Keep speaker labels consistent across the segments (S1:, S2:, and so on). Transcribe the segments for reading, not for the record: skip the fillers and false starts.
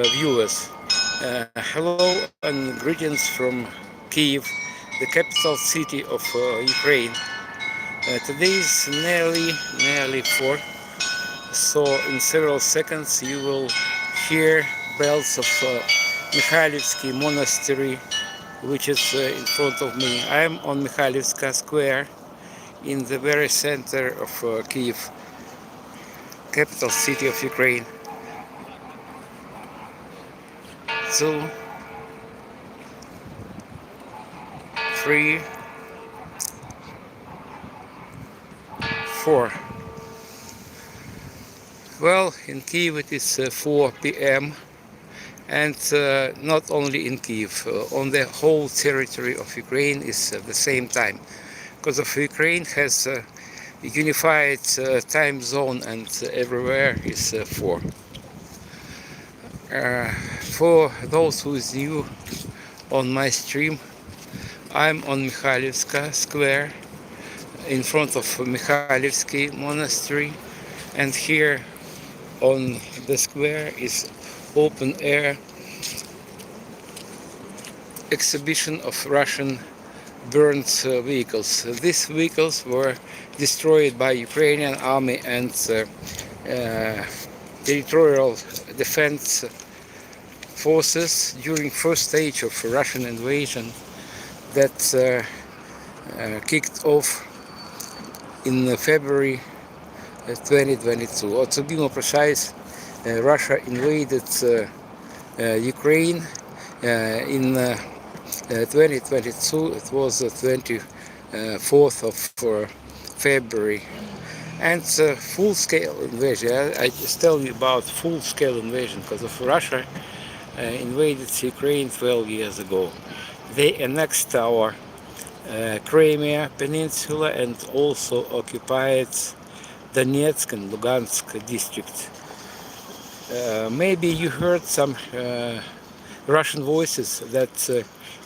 S1: viewers. Hello and greetings from Kyiv, the capital city of Ukraine. Today is nearly 4, so in several seconds you will hear bells of Mikhailivsky Monastery, which is in front of me. I am on Mikhailivska Square in the very center of Kyiv, capital city of Ukraine. 2, 3, 4. Well, in Kyiv it is 4 p.m. and not only in Kyiv, on the whole territory of Ukraine is the same time. Because of Ukraine has a unified time zone and everywhere is 4. For those who is new on my stream, I'm on Mikhailivska Square in front of Mikhailivsky Monastery, and here on the square is open air exhibition of Russian burned vehicles. These vehicles were destroyed by Ukrainian army and territorial defense forces during first stage of Russian invasion that kicked off in February 2022. Or to be more precise, Russia invaded Ukraine in 2022. It was the 24th of February. And full-scale invasion. I just tell you about full-scale invasion because of Russia invaded Ukraine 12 years ago. They annexed our Crimea Peninsula and also occupied Donetsk and Lugansk district. Maybe you heard some Russian voices that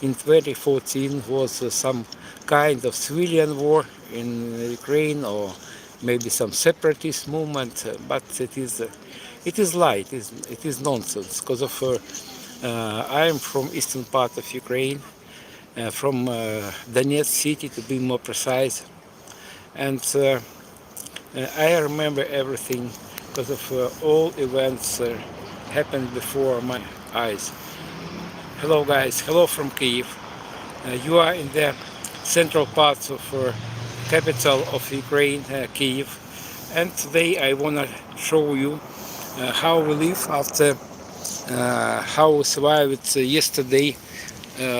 S1: in 2014 was some kind of civilian war in Ukraine, or maybe some separatist movement, but it is lie, it is nonsense. Because of I am from eastern part of Ukraine, from Donetsk city to be more precise, and I remember everything because of all events happened before my eyes. Hello guys, hello from Kyiv. You are in the central parts of capital of Ukraine, Kyiv, and today I want to show you how we live after how we survived yesterday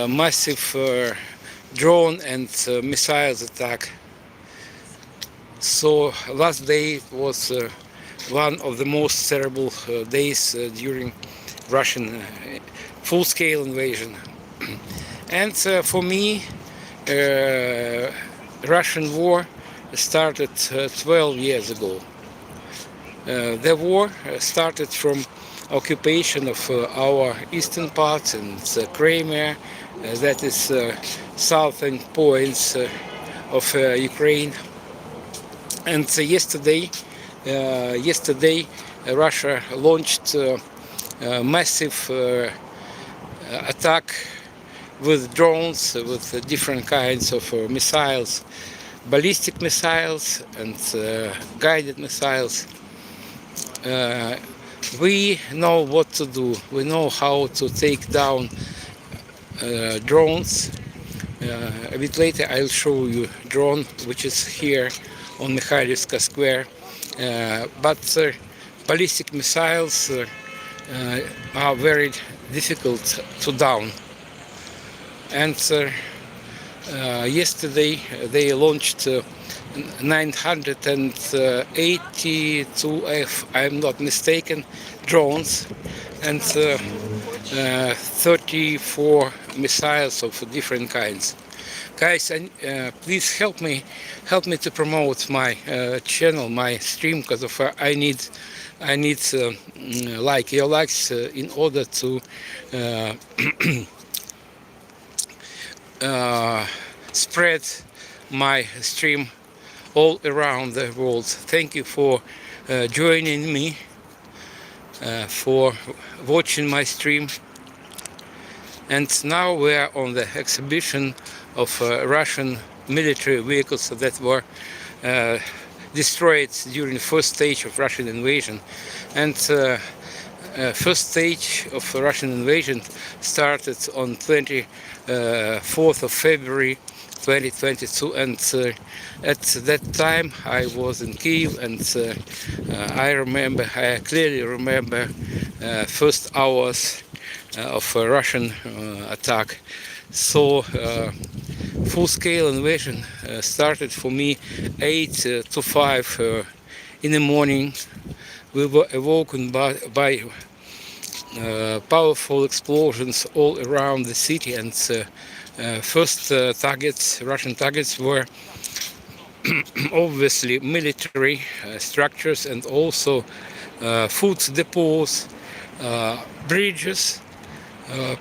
S1: massive drone and missiles attack. So last day was one of the most terrible days during Russian full-scale invasion. And for me, Russian war started 12 years ago. The war started from occupation of our eastern parts and Crimea, that is southern points of Ukraine. And yesterday Russia launched a massive attack with drones, with different kinds of missiles, ballistic missiles and guided missiles. We know what to do. We know how to take down drones. A bit later I'll show you drone which is here on Mikhailivska Square. But ballistic missiles are very difficult to down. And yesterday they launched 982, if I'm not mistaken, drones and 34 missiles of different kinds. Guys, please help me to promote my channel, my stream, because of I need like your likes in order to spread my stream all around the world. Thank you for joining me, for watching my stream. And now we are on the exhibition of Russian military vehicles that were destroyed during the first stage of Russian invasion. And first stage of Russian invasion started on 24th of February 2022, and at that time I was in Kyiv, and I clearly remember first hours of a Russian attack. So full-scale invasion started for me 8 to 5 in the morning. We were awoken by powerful explosions all around the city, and first Russian targets were obviously military structures, and also food depots, bridges,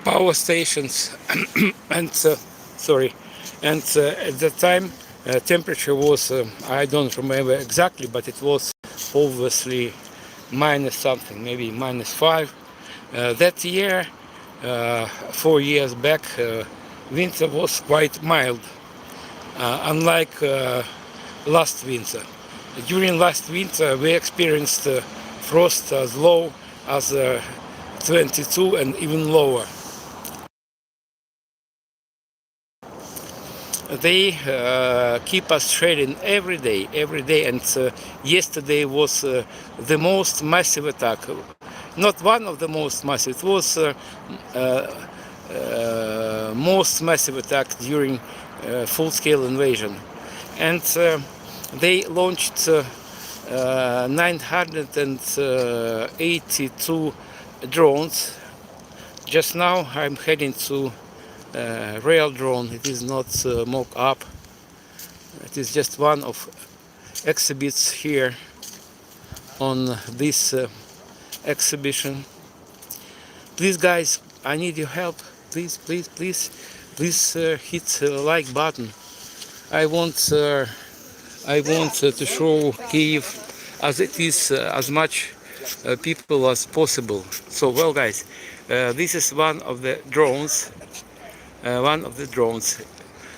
S1: power stations, and and at that time temperature was I don't remember exactly, but it was obviously minus something, maybe -5. That year, 4 years back, winter was quite mild, unlike last winter. During last winter we experienced frost as low as 22 and even lower. They keep us trading every day, and yesterday was the most massive attack. Not one of the most massive, it was most massive attack during full-scale invasion. And they launched 982 drones. Just now I'm heading to real drone. It is not mock-up. It is just one of exhibits here on this exhibition. Please guys, I need your help. Please hit the like button. I want to show Kyiv as it is as much people as possible. So well guys, this is one of the drones.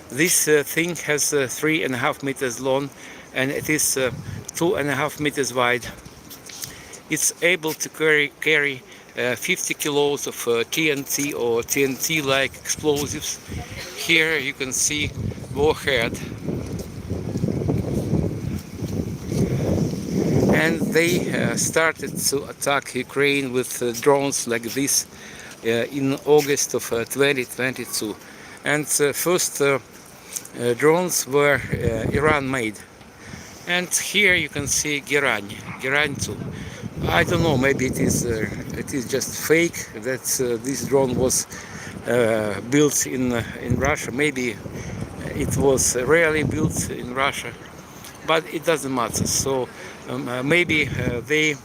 S1: This thing has 3.5 meters long, and it is 2.5 meters wide. It's able to carry 50 kilos of TNT or TNT-like explosives. Here you can see warhead. And they started to attack Ukraine with drones like this in August of 2022. And first drones were Iran-made. And here you can see Geran 2. I don't know, maybe it is just fake that this drone was built in Russia. Maybe it was really built in Russia, but it doesn't matter. So maybe they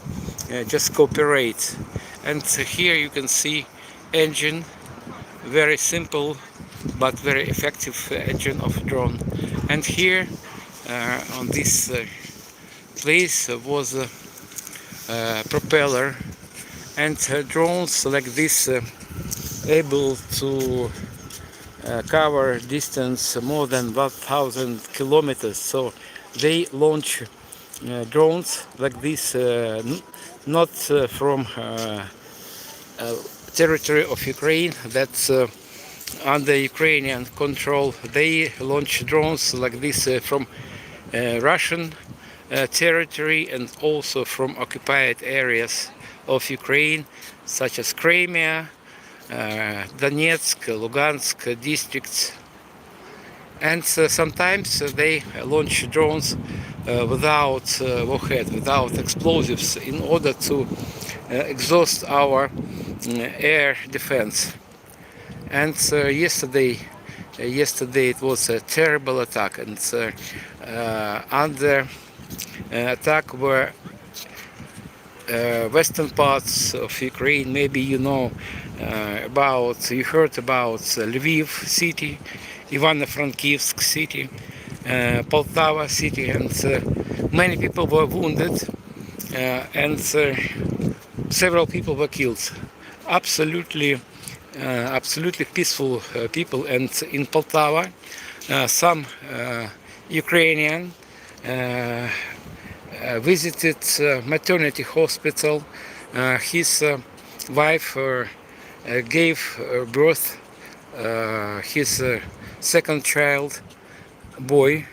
S1: just cooperate. And here you can see engine, very simple but very effective engine of drone. And here on this place was a propeller, and drones like this able to cover distance more than 1,000 kilometers. So they launch drones like this not from territory of Ukraine that's under Ukrainian control. They launch drones like this from Russian territory, and also from occupied areas of Ukraine, such as Crimea, Donetsk, Lugansk districts. And sometimes they launch drones without warhead, without explosives, in order to exhaust our air defense. And yesterday it was a terrible attack, and under attack were western parts of Ukraine. Maybe you heard about Lviv city, Ivano-Frankivsk city, Poltava city, and many people were wounded, and several people were killed. absolutely absolutely peaceful people. And in Poltava, some Ukrainian visited maternity hospital. His wife gave birth his second child, boy,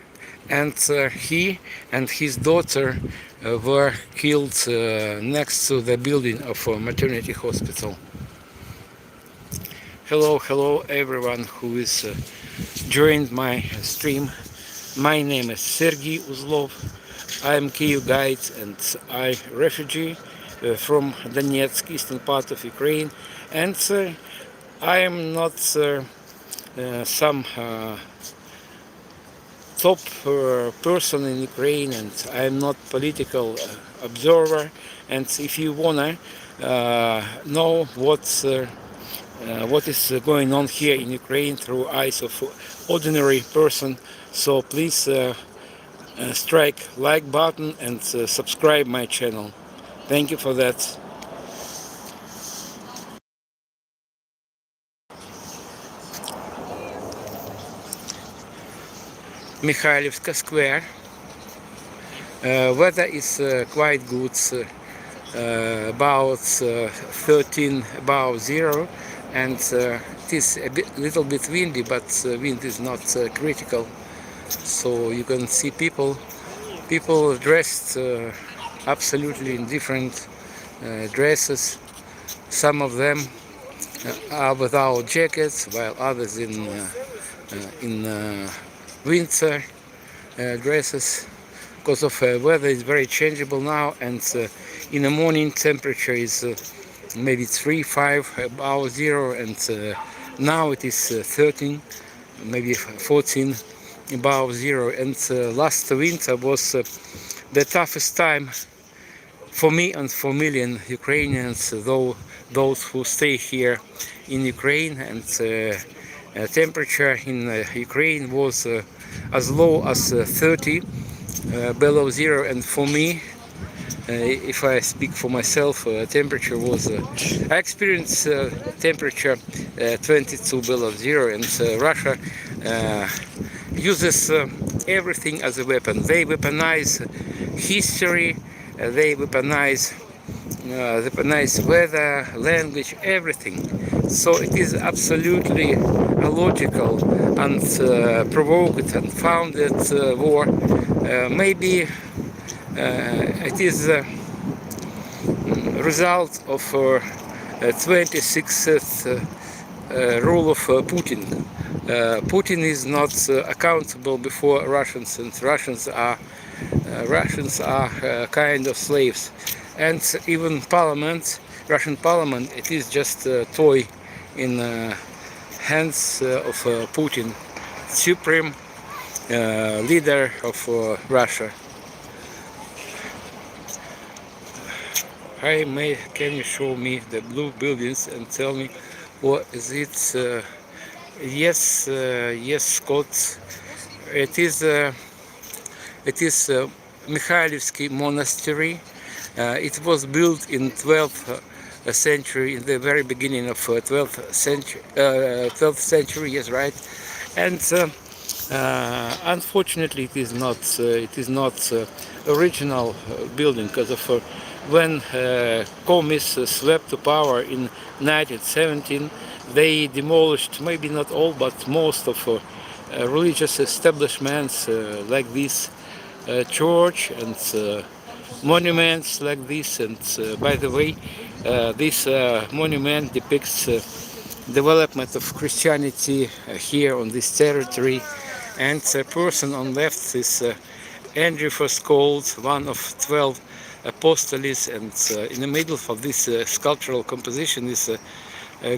S1: and he and his daughter were killed next to the building of a maternity hospital. Hello everyone who is joined my stream. My name is Sergey Uzlov. I am Kyiv guide and I refugee from Donetsk, eastern part of Ukraine, and I am not some top person in Ukraine, and I am not political observer. And if you wanna know what is going on here in Ukraine through eyes of ordinary person, so please strike like button and subscribe my channel. Thank you for that. Mikhailivska Square. Weather is quite good, about 13 above zero, and it is a little bit windy, but wind is not critical. So you can see people dressed absolutely in different dresses. Some of them are without jackets, while others in winter dresses. Because of weather is very changeable now, and in the morning temperature is maybe 3-5 above zero, and now it is 13, maybe 14 above zero. And last winter was the toughest time for me and for million Ukrainians, though those who stay here in Ukraine. And temperature in Ukraine was as low as 30 below zero, and for me, if I speak for myself, temperature was I experienced temperature 22 below zero. And Russia uses everything as a weapon. They weaponize history, they weaponize weather, language, everything. So it is absolutely illogical and provoked and founded war. Maybe it is a result of 26th rule of Putin. Putin is not accountable before Russians, and Russians are kind of slaves. And even parliament, Russian parliament, it is just a toy in hands of Putin, supreme leader of Russia. Hi, can you show me the blue buildings and tell me what is it? Yes, Scott. It is Mikhailivsky Monastery. It was built in 12th century, in the very beginning of 12th century. Yes, right. And unfortunately, it is not original building, because of when communists swept to power in 1917, they demolished maybe not all but most of religious establishments like this church and monuments like this. And by the way, this monument depicts development of Christianity here on this territory. And the person on left is Andrew was called one of 12 apostles, and in the middle of this sculptural composition is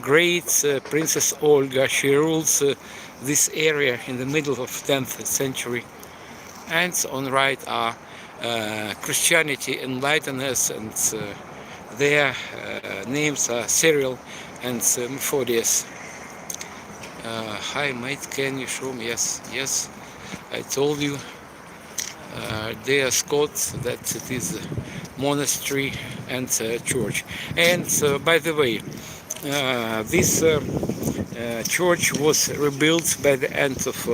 S1: great Princess Olga. She rules this area in the middle of 10th century. And on the right are Christianity enlighteners, and their names are Cyril and Methodius. Hi mate, can you show me? Yes, I told you, dear Scott, that it is a monastery and church. And by the way, This church was rebuilt by the end of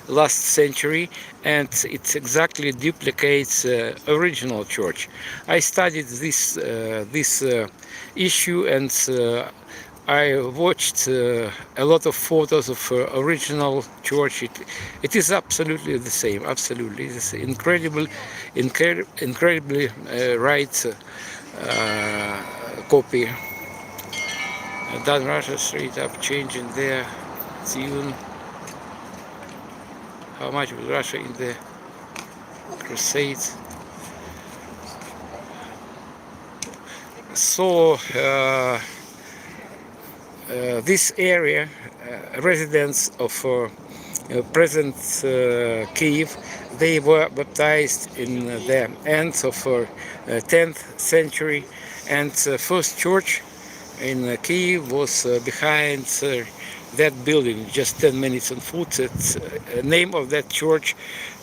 S1: last century, and it exactly duplicates original church. I studied this issue, and I watched a lot of photos of original church. It is absolutely the same, absolutely the same. Incredibly right copy. Done Russia straight up changing their tune. How much was Russia in the Crusades? So this area, residents of present Kyiv, they were baptized in the end of 10th century, and first church in Kyiv was behind that building, just 10 minutes on foot. The name of that church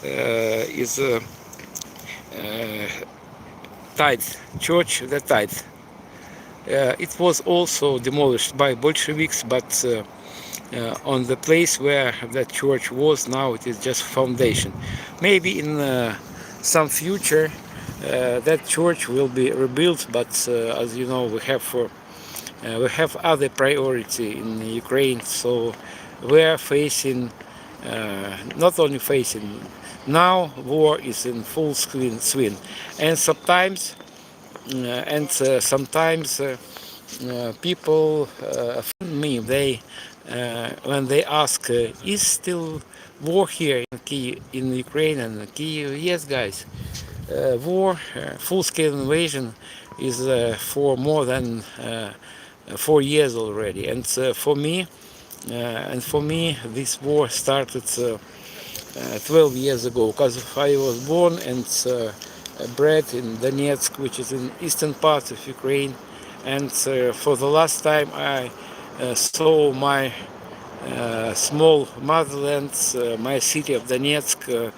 S1: is Tithe, Church the Tithe. It was also demolished by Bolsheviks, but on the place where that church was now, it is just foundation. Maybe in some future that church will be rebuilt, but as you know, we have other priority in Ukraine, so we are facing, not only facing, now war is in full swing, and sometimes people me, they when they ask, is still war here in Kyiv, in Ukraine and Kyiv? Yes, guys, war, full-scale invasion is for more than 4 years already, and for me, this war started 12 years ago, because I was born and bred in Donetsk, which is in eastern part of Ukraine, and for the last time I saw my small motherland, my city of Donetsk,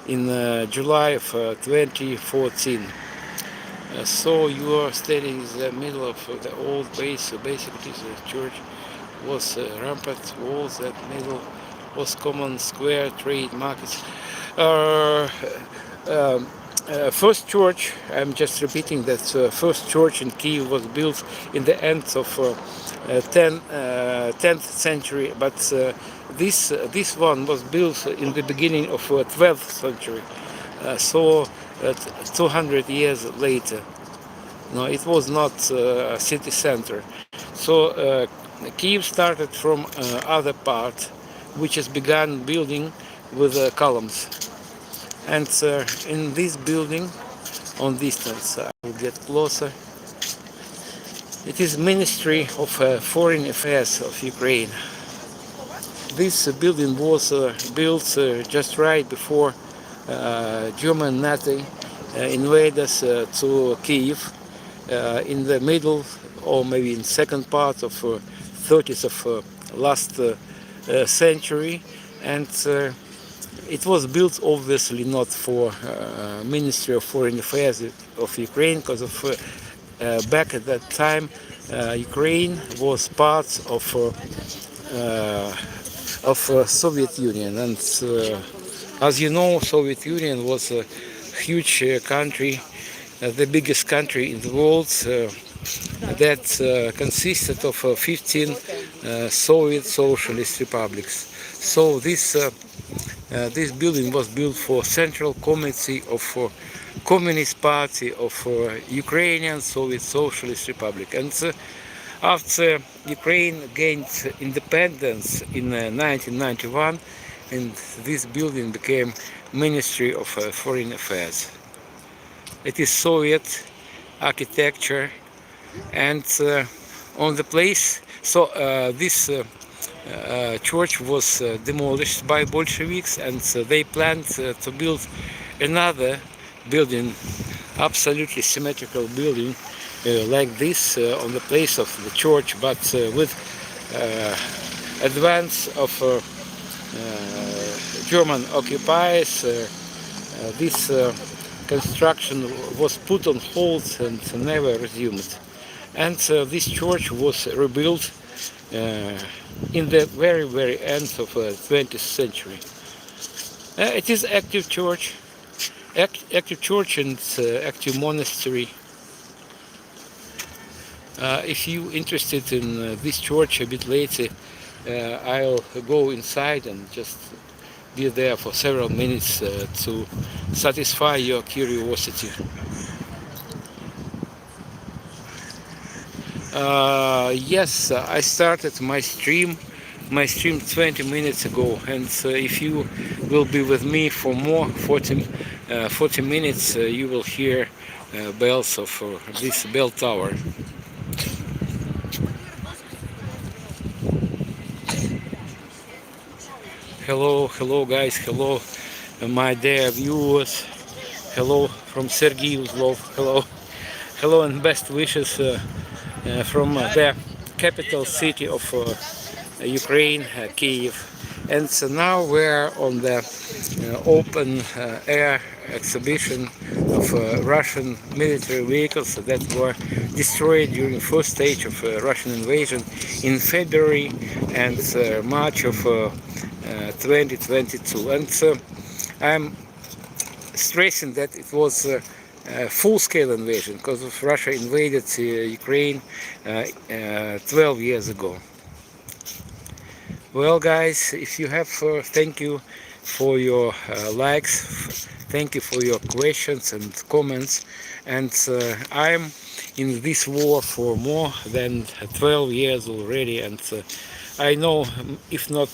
S1: in July of 2014. So you are standing in the middle of the old base. So basically the church was rampant walls, that middle was common square, trade, markets. Uh, um, First church, I'm just repeating that first church in Kyiv was built in the end of 10th century, but this one was built in the beginning of 12th century. So 200 years later. No, it was not a city center. So Kyiv started from other part, which has begun building with columns. And in this building, on distance, I will get closer. It is Ministry of Foreign Affairs of Ukraine. This building was built just right before German NATO invaders to Kyiv in the middle, or maybe in second part of 30s of last century, and it was built obviously not for Ministry of Foreign Affairs of Ukraine, because of back at that time Ukraine was part of Soviet Union, and as you know, Soviet Union was a huge country, the biggest country in the world, that consisted of 15 Soviet socialist republics. So this building was built for Central Committee of Communist Party of Ukrainian Soviet Socialist Republic. And after Ukraine gained independence in 1991, and this building became Ministry of Foreign Affairs. It is Soviet architecture, and on the place, so this church was demolished by Bolsheviks, and they planned to build another building, absolutely symmetrical building like this on the place of the church, but with advance of German occupiers. This construction was put on hold and never resumed. And this church was rebuilt in the very end of 20th century. It is active church and active monastery. If you interested in this church a bit later, I'll go inside and just be there for several minutes to satisfy your curiosity. Yes, I started my stream 20 minutes ago, and if you will be with me for more 40 minutes, you will hear bells of this bell tower. Hello guys, hello my dear viewers, hello from Sergei Uzlov, hello and best wishes from the capital city of Ukraine, Kyiv. And so now we're on the open air exhibition of Russian military vehicles that were destroyed during the first stage of Russian invasion in February and March of 2022. And I'm stressing that it was a full-scale invasion because Russia invaded Ukraine 12 years ago. Well guys, if you have, thank you for your likes, thank you for your questions and comments, and I'm in this war for more than 12 years already, and I know, if not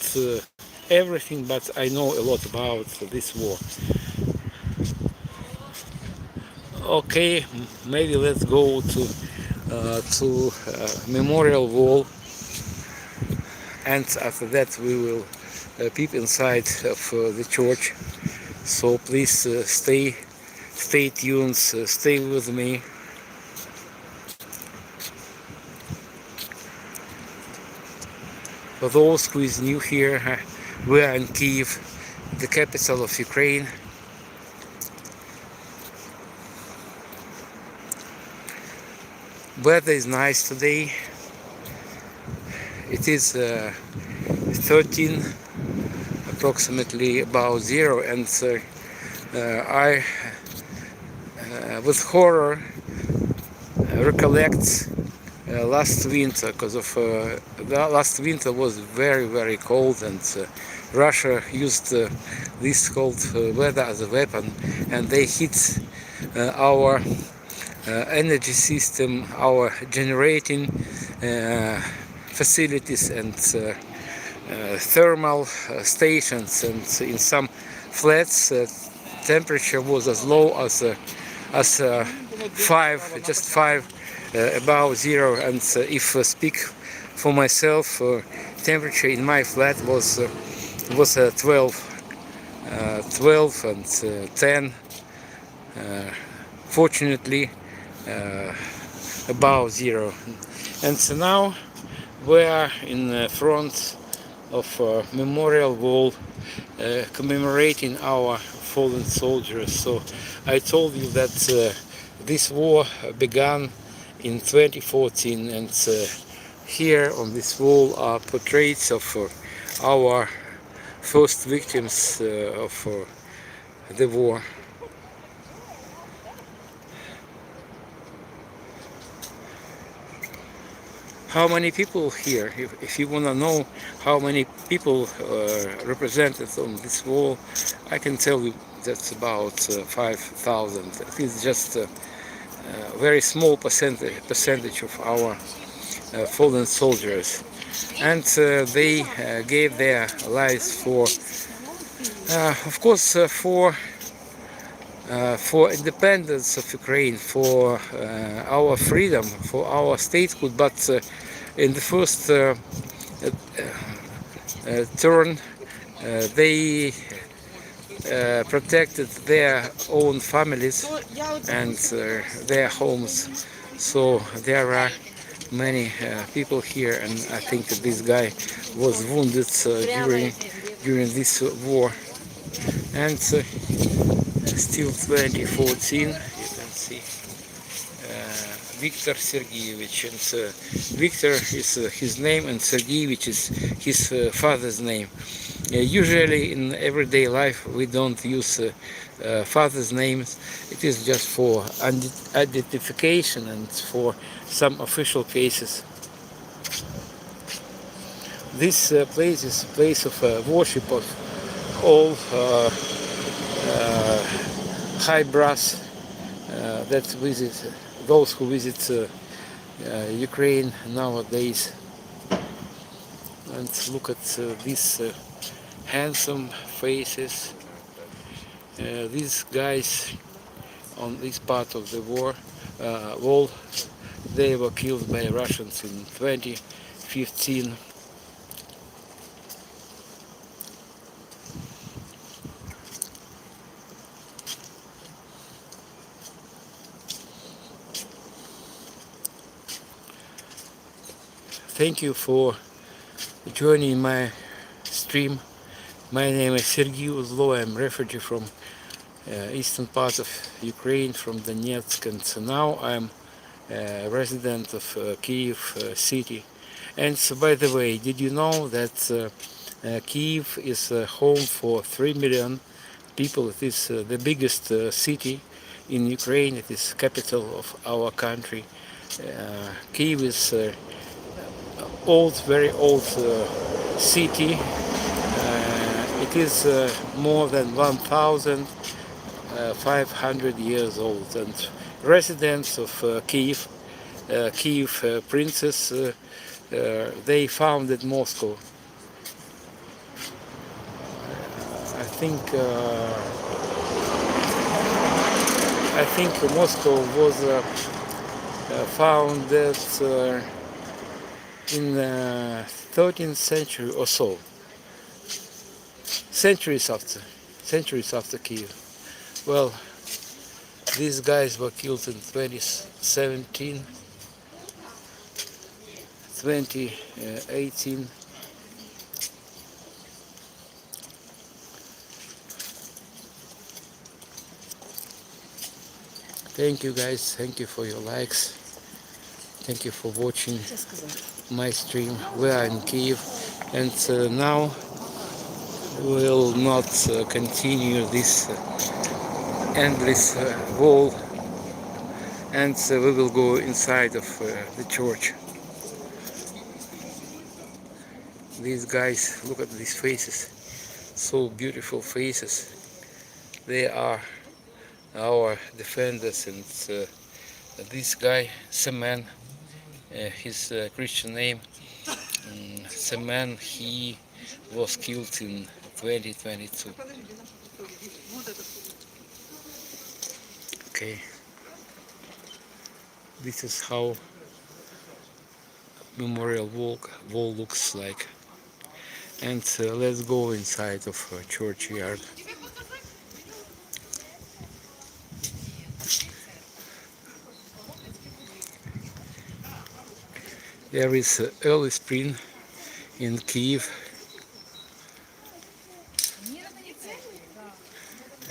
S1: everything, but I know a lot about this war. Okay, maybe let's go to Memorial Wall, and after that we will peep inside of the church. So please stay tuned, stay with me. For those who is new here, we are in Kyiv, the capital of Ukraine. Weather is nice today. It is 13, approximately about 0, and I with horror recollect last winter, because of the last winter was very cold, and Russia used this cold weather as a weapon, and they hit our energy system, our generating facilities and thermal stations, and in some flats temperature was as low as 5, just 5 above 0, and if speak for myself, temperature in my flat was 12 and 10, fortunately above 0. And so now we are in front of Memorial Wall, commemorating our fallen soldiers. So I told you that this war began in 2014, and here on this wall are portraits of our first victims of the war. How many people here, if you want to know how many people represented on this wall, I can tell you that's about 5,000. It is just a very small percentage of our fallen soldiers, and they gave their lives for, of course, for independence of Ukraine, for our freedom, for our statehood. But in the first turn, they protected their own families and their homes. So there are many people here, and I think that this guy was wounded during this war. And still 2014, you can see Viktor Sergeyevich, and Viktor is his name, and Sergeyevich is his father's name. Usually in everyday life we don't use father's names. It is just for identification and for some official cases. This place is a place of worship of all high brass that visit those who visit Ukraine nowadays. And look at these handsome faces. These guys on this part of the wall, they were killed by Russians in 2015. Thank you for joining my stream. My name is Sergey Uzlo. I'm a refugee from eastern part of Ukraine, from Donetsk, and now I'm a resident of Kyiv city. And so, by the way, did you know that Kyiv is home for 3 million people? It is the biggest city in Ukraine. It is capital of our country. Kyiv is old, very old city. It is more than 1,500 years old, and residents of Kyiv, Kyiv princes, they founded Moscow. I think Moscow was founded in the 13th century or so, centuries after Kyiv. Well, these guys were killed in 2017, 2018. Thank you guys, thank you for your likes, thank you for watching my stream. We are in Kyiv, and now we will not continue this endless wall, and we will go inside of the church. These guys, look at these faces, so beautiful faces. They are our defenders, and this guy, Semen, his Christian name, Semen, he was killed in 2022. Okay, this is how memorial wall looks like, and let's go inside of churchyard. There is early spring in Kyiv,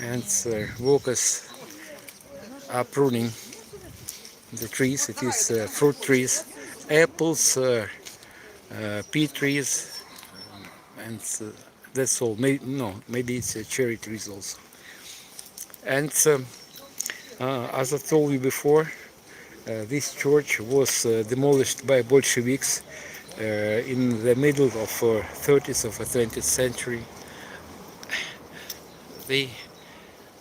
S1: and workers are pruning the trees. It is fruit trees, apples, pea trees, and that's all. Maybe it's cherry trees also. And as I told you before, this church was demolished by Bolsheviks in the middle of 30th of the 20th century. They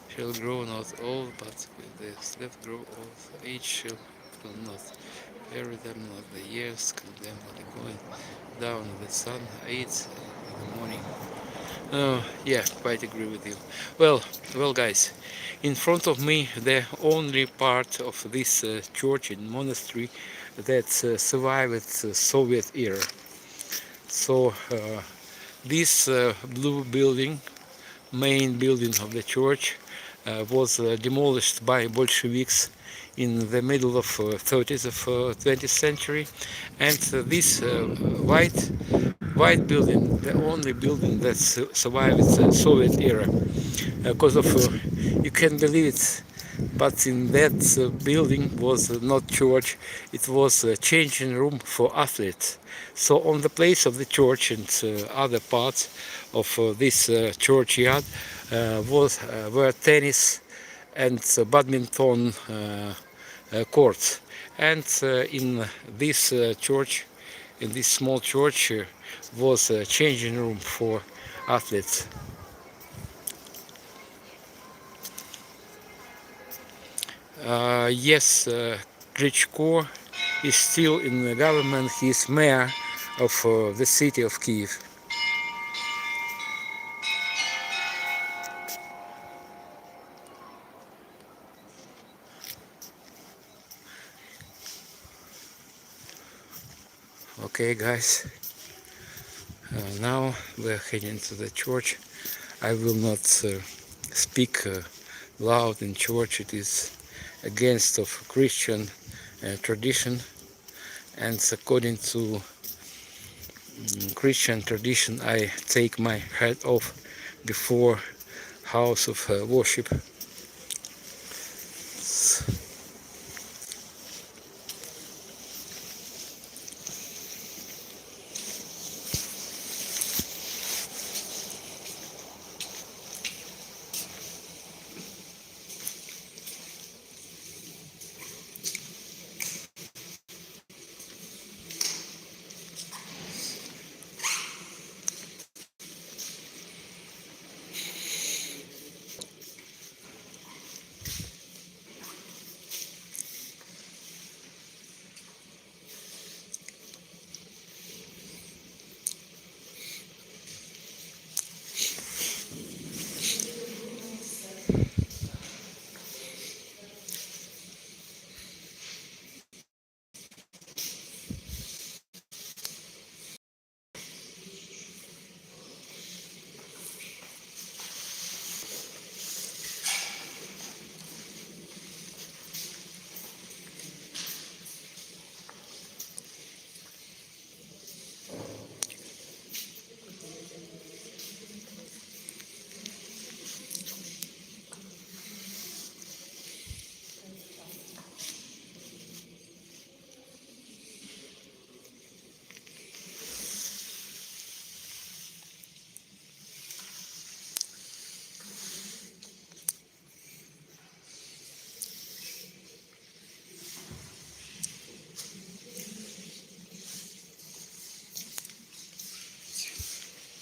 S1: shall grow not old, but with the slave grow old. Age shall not bury them, not the years condemn not going down. The sun aids in the morning. Yeah, quite agree with you. Well, guys, in front of me, the only part of this church and monastery that survived Soviet era. So this blue building, main building of the church, was demolished by Bolsheviks in the middle of 30th of 20th century, and this white building, the only building that survived the Soviet era, because of you can believe it, but in that building was not church, it was a changing room for athletes. So on the place of the church and other parts of this churchyard were tennis and badminton courts. And in this church, in this small church, was a changing room for athletes. Yes, Klitschko is still in the government. He is mayor of the city of Kyiv. Okay, guys, now we're heading to the church. I will not speak loud in church. It is against of Christian tradition, and according to Christian tradition, I take my hat off before house of worship.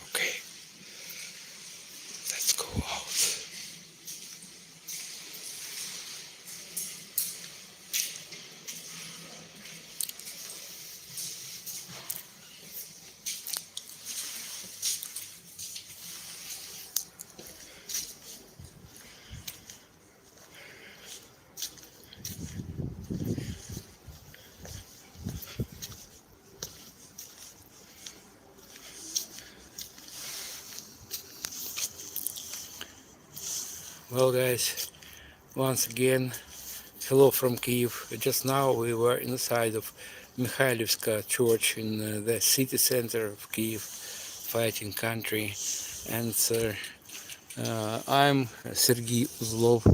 S1: Okay, let's go out. Well, guys, once again, hello from Kyiv. Just now we were inside of Mikhailivska church in the city center of Kyiv, fighting country. And I'm Sergei Uzlov,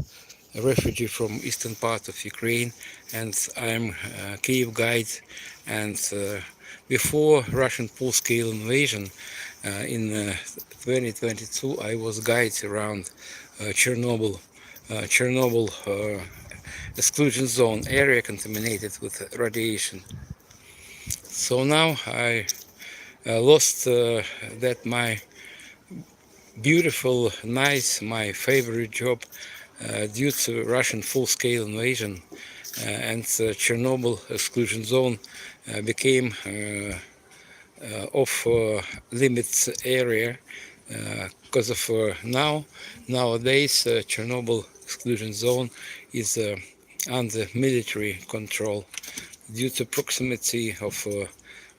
S1: a refugee from eastern part of Ukraine, and I'm a Kyiv guide. And before Russian full-scale invasion in 2022, I was guide around Chernobyl exclusion zone area contaminated with radiation. So now I lost that my beautiful, nice, my favorite job due to Russian full-scale invasion, and Chernobyl exclusion zone became off limits area because of nowadays Chernobyl exclusion zone is under military control due to proximity of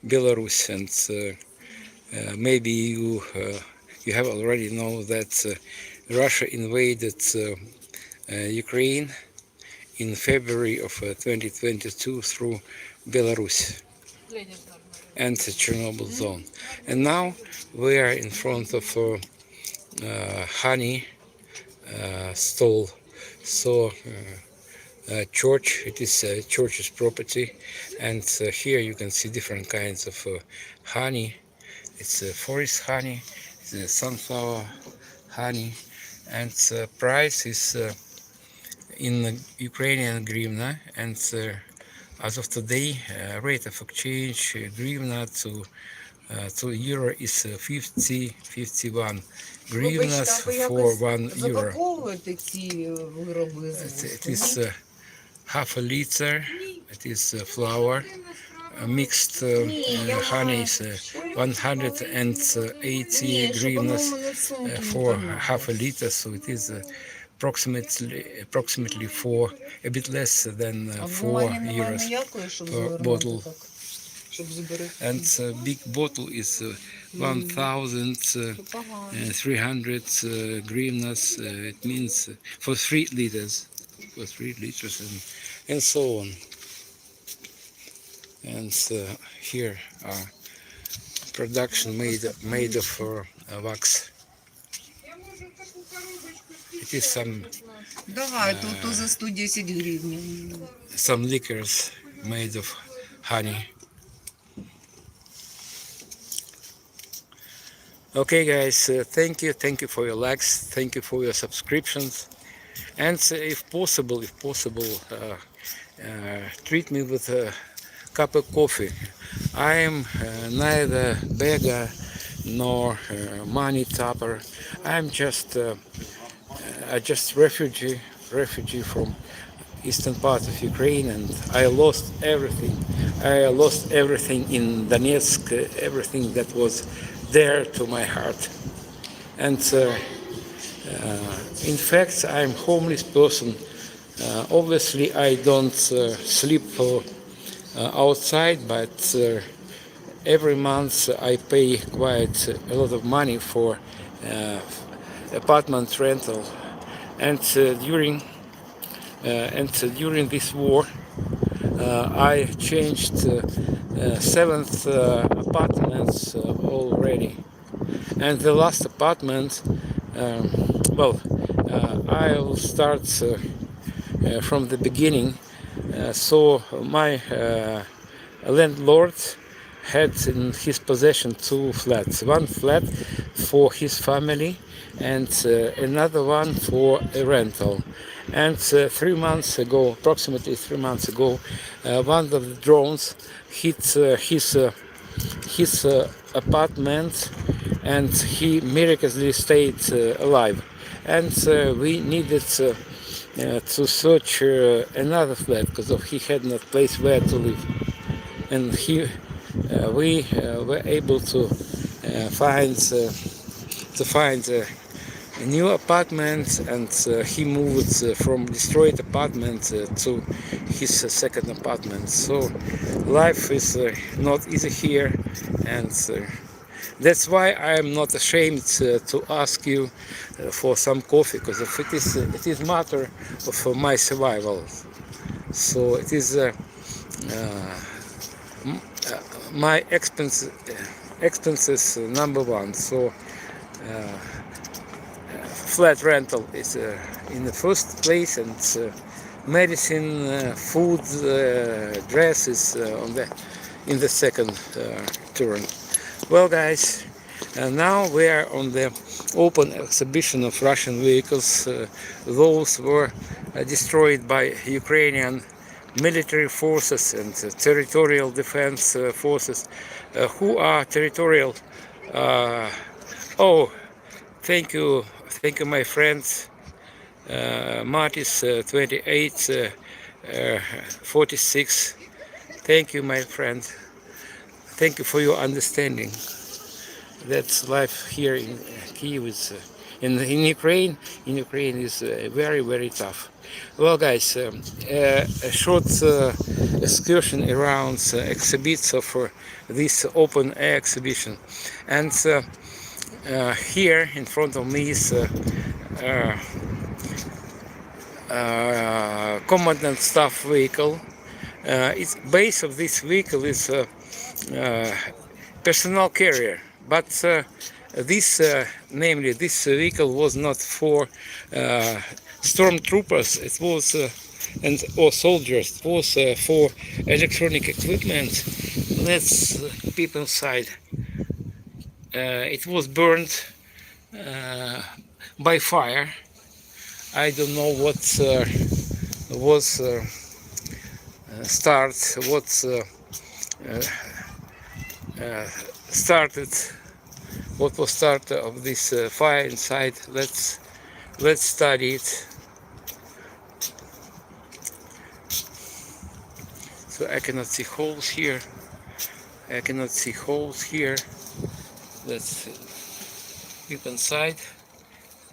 S1: Belarus, and maybe you have already know that Russia invaded Ukraine in February of 2022 through Belarus and the Chernobyl zone. And now we are in front of honey stall. So church. It is church's property, and here you can see different kinds of honey. It's forest honey, it's sunflower honey, and price is in Ukrainian hryvnia, and as of today, rate of exchange hryvnia to euro is 51 hryvnias for 1 euro.
S2: Запаковувати ці вироби з
S1: It
S2: воску,
S1: is
S2: ні?
S1: half a liter. It is flour. Mixed honey is 180 hryvnias for half a liter, so it is approximately for a bit less than 4 euros per bottle. And big bottle is 1,300 hryvnias. It means for 3 liters, and so on. And here are production made of wax. It is
S2: Давай, то за 110 гривень.
S1: some liquors made of honey. Okay, guys, thank you for your likes, thank you for your subscriptions, and if possible, treat me with a cup of coffee. I am neither beggar nor money tapper. I'm just refugee from eastern part of Ukraine, and I lost everything. I lost everything in Donetsk, everything that was dear to my heart. And in fact, I'm homeless person. Obviously, I don't sleep outside, but every month I pay quite a lot of money for apartment rental. And during this war, I changed 7 apartments already. And the last apartment, I will start from the beginning. So my landlord had in his possession 2 flats. One flat for his family and another one for a rental. And approximately 3 months ago, one of the drones hit his apartment, and he miraculously stayed alive. And we needed to search another flat because he had no place where to live. And we were able to find a new apartment, and he moved from destroyed apartment to his second apartment. So life is not easy here, and that's why I am not ashamed to ask you for some coffee, because it is matter of my survival. So it is my expenses number one. So flat rental is in the first place, and medicine, food, dresses in the second turn. Well, guys, now we are on the open exhibition of Russian vehicles. Those were destroyed by Ukrainian military forces and territorial defense forces. Who are territorial? Thank you, my friends. Martis 2846. Thank you, my friend. Thank you for your understanding. That's life here in Kyiv. In Ukraine. In Ukraine is very, very tough. Well, guys, a short excursion around exhibits of this open air exhibition, and here in front of me is commandant staff vehicle. Its base of this vehicle is personnel carrier, but this vehicle was not for stormtroopers. It was and or soldiers. It was for electronic equipment. Let's peep inside. It was burned by fire. I don't know what was uh, started, what was start of this fire inside. Let's study it. So I cannot see holes here. I cannot see holes here. Let's peep inside.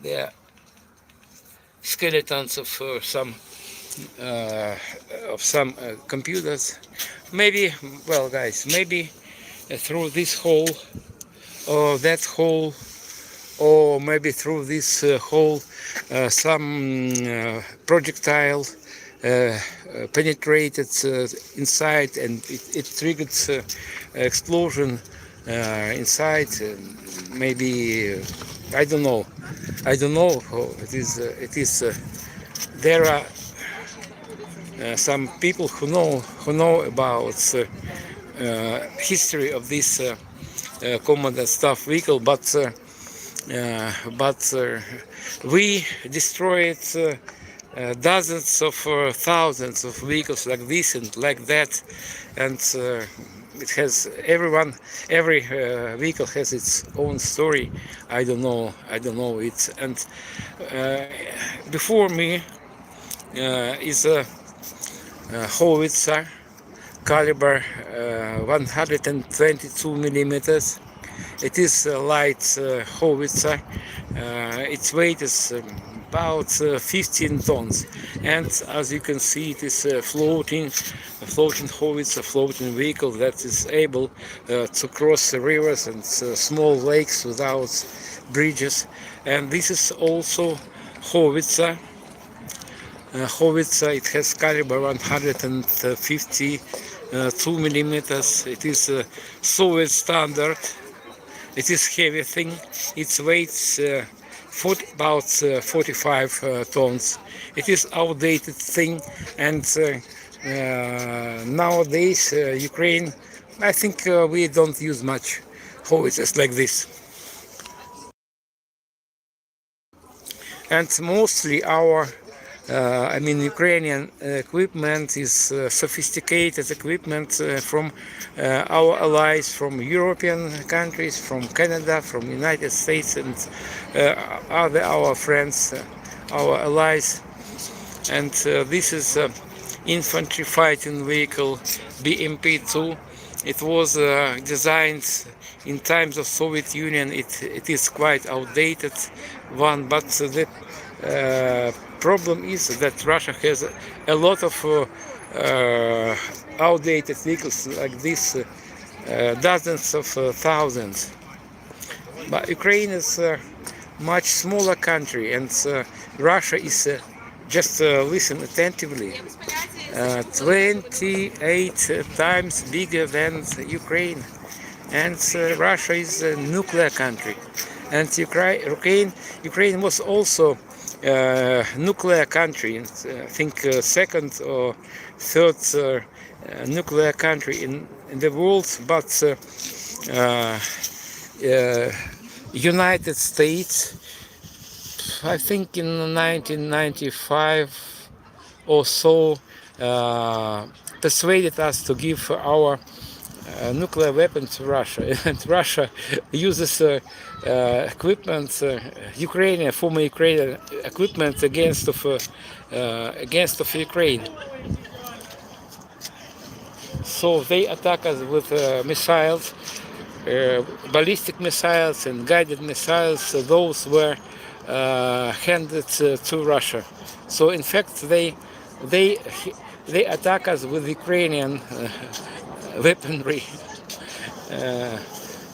S1: There are skeletons of some computers. Maybe, well, guys, maybe through this hole or that hole, or maybe through this hole some projectile penetrated inside, and it triggered explosion inside. Maybe I don't know. I don't know how it is. There are some people who know about history of this Commodore staff vehicle, but we destroyed dozens of thousands of vehicles like this and like that, and it has every vehicle has its own story. I don't know it. And before me is a howitzer caliber 122 millimeters. It is a light howitzer. Its weight is about 15 tons, and as you can see, it is a floating howitzer, floating vehicle that is able to cross the rivers and small lakes without bridges. And this is also howitzer. Howitzer, it has caliber 152 millimeters. It is a Soviet standard. It is heavy thing. Its weight about 45 tons. It is outdated thing, and nowadays Ukraine, I think we don't use much howitzers like this. And mostly our Ukrainian equipment is sophisticated equipment from our allies, from European countries, from Canada, from United States, and our friends, our allies. And this is infantry fighting vehicle BMP-2. It was designed in times of Soviet Union. It is quite outdated one, but the problem is that Russia has a lot of outdated vehicles like this, dozens of thousands. But Ukraine is a much smaller country, and Russia is just listen attentively, 28 times bigger than Ukraine, and Russia is a nuclear country, and Ukraine was also nuclear country, I think second or third nuclear country in the world, but United States, I think in 1995 or so, persuaded us to give our nuclear weapon to Russia, and Russia uses equipment, former Ukrainian equipment against of Ukraine. So they attack us with missiles, ballistic missiles and guided missiles. Those were handed to Russia. So in fact, they attack us with Ukrainian weaponry.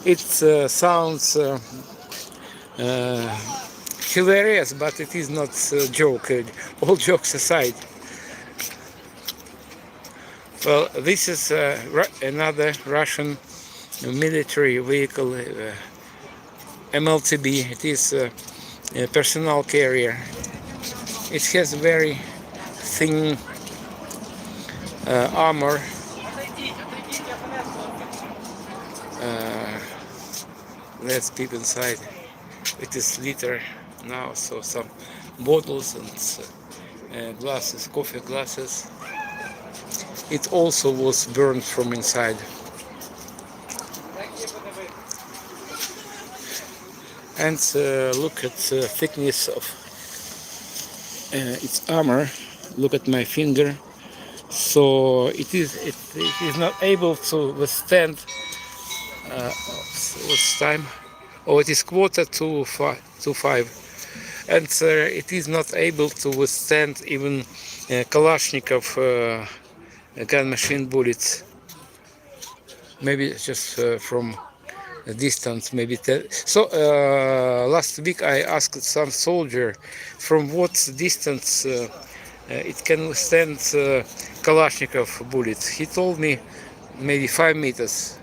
S1: It sounds hilarious, but it is not a joke. All jokes aside. Well, this is another Russian military vehicle, MLTB. It is a personnel carrier. It has very thin armor. Uh, let's peep inside. It is litter now, so some bottles and glasses, coffee glasses. It also was burned from inside. And look at the thickness of its armor. Look at my finger. So it is not able to withstand. What's time? Oh, it is 4:45, and it is not able to withstand even Kalashnikov gun machine bullets. Maybe just from a distance, maybe. So last week I asked some soldier from what distance it can withstand Kalashnikov bullets. He told me maybe 5 meters.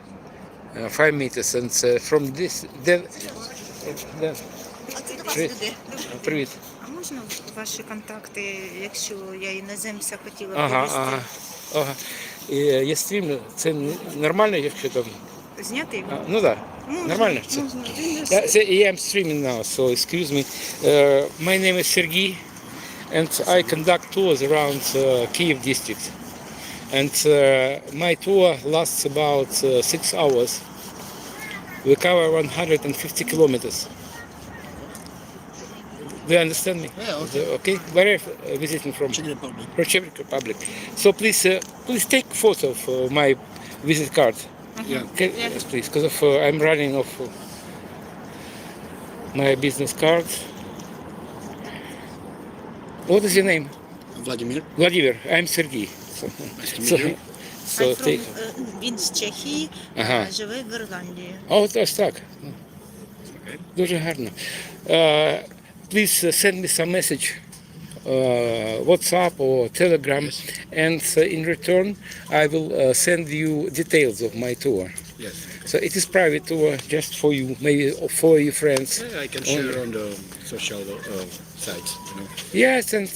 S1: 5 meters, and from this, then привіт.
S3: А можна ваші контакти, якщо я іноземця хотіла
S1: Ага. Я стрімлю. Це нормально, якщо там.
S3: зняти його?
S1: Ну так, нормально. Yeah, I'm streaming now, so excuse me. My name is Sergey, and I conduct tours around Kyiv district. And my tour lasts about 6 hours. We cover 150 kilometers. Do you understand me?
S4: Yeah, okay.
S1: Okay. Where are you visiting from?
S4: Czech Republic.
S1: From Czech Republic. So please take photo of my visit card.
S4: Yeah.
S1: Yes, please, because I'm running off my business card. What is your name?
S4: Vladimir.
S1: Vladimir. I'm Sergey.
S4: Nice to meet you.
S1: So take.
S3: Він з Чехії,
S1: Ага.
S3: живе в Ірландії.
S1: Ось так. Дуже гарно. Please send me some message, WhatsApp or Telegram, and in return I will send you details of my tour.
S4: Yes.
S1: So it is private tour, just for you, maybe for your friends.
S4: Yeah, I can share on the social sites.
S1: Yes, and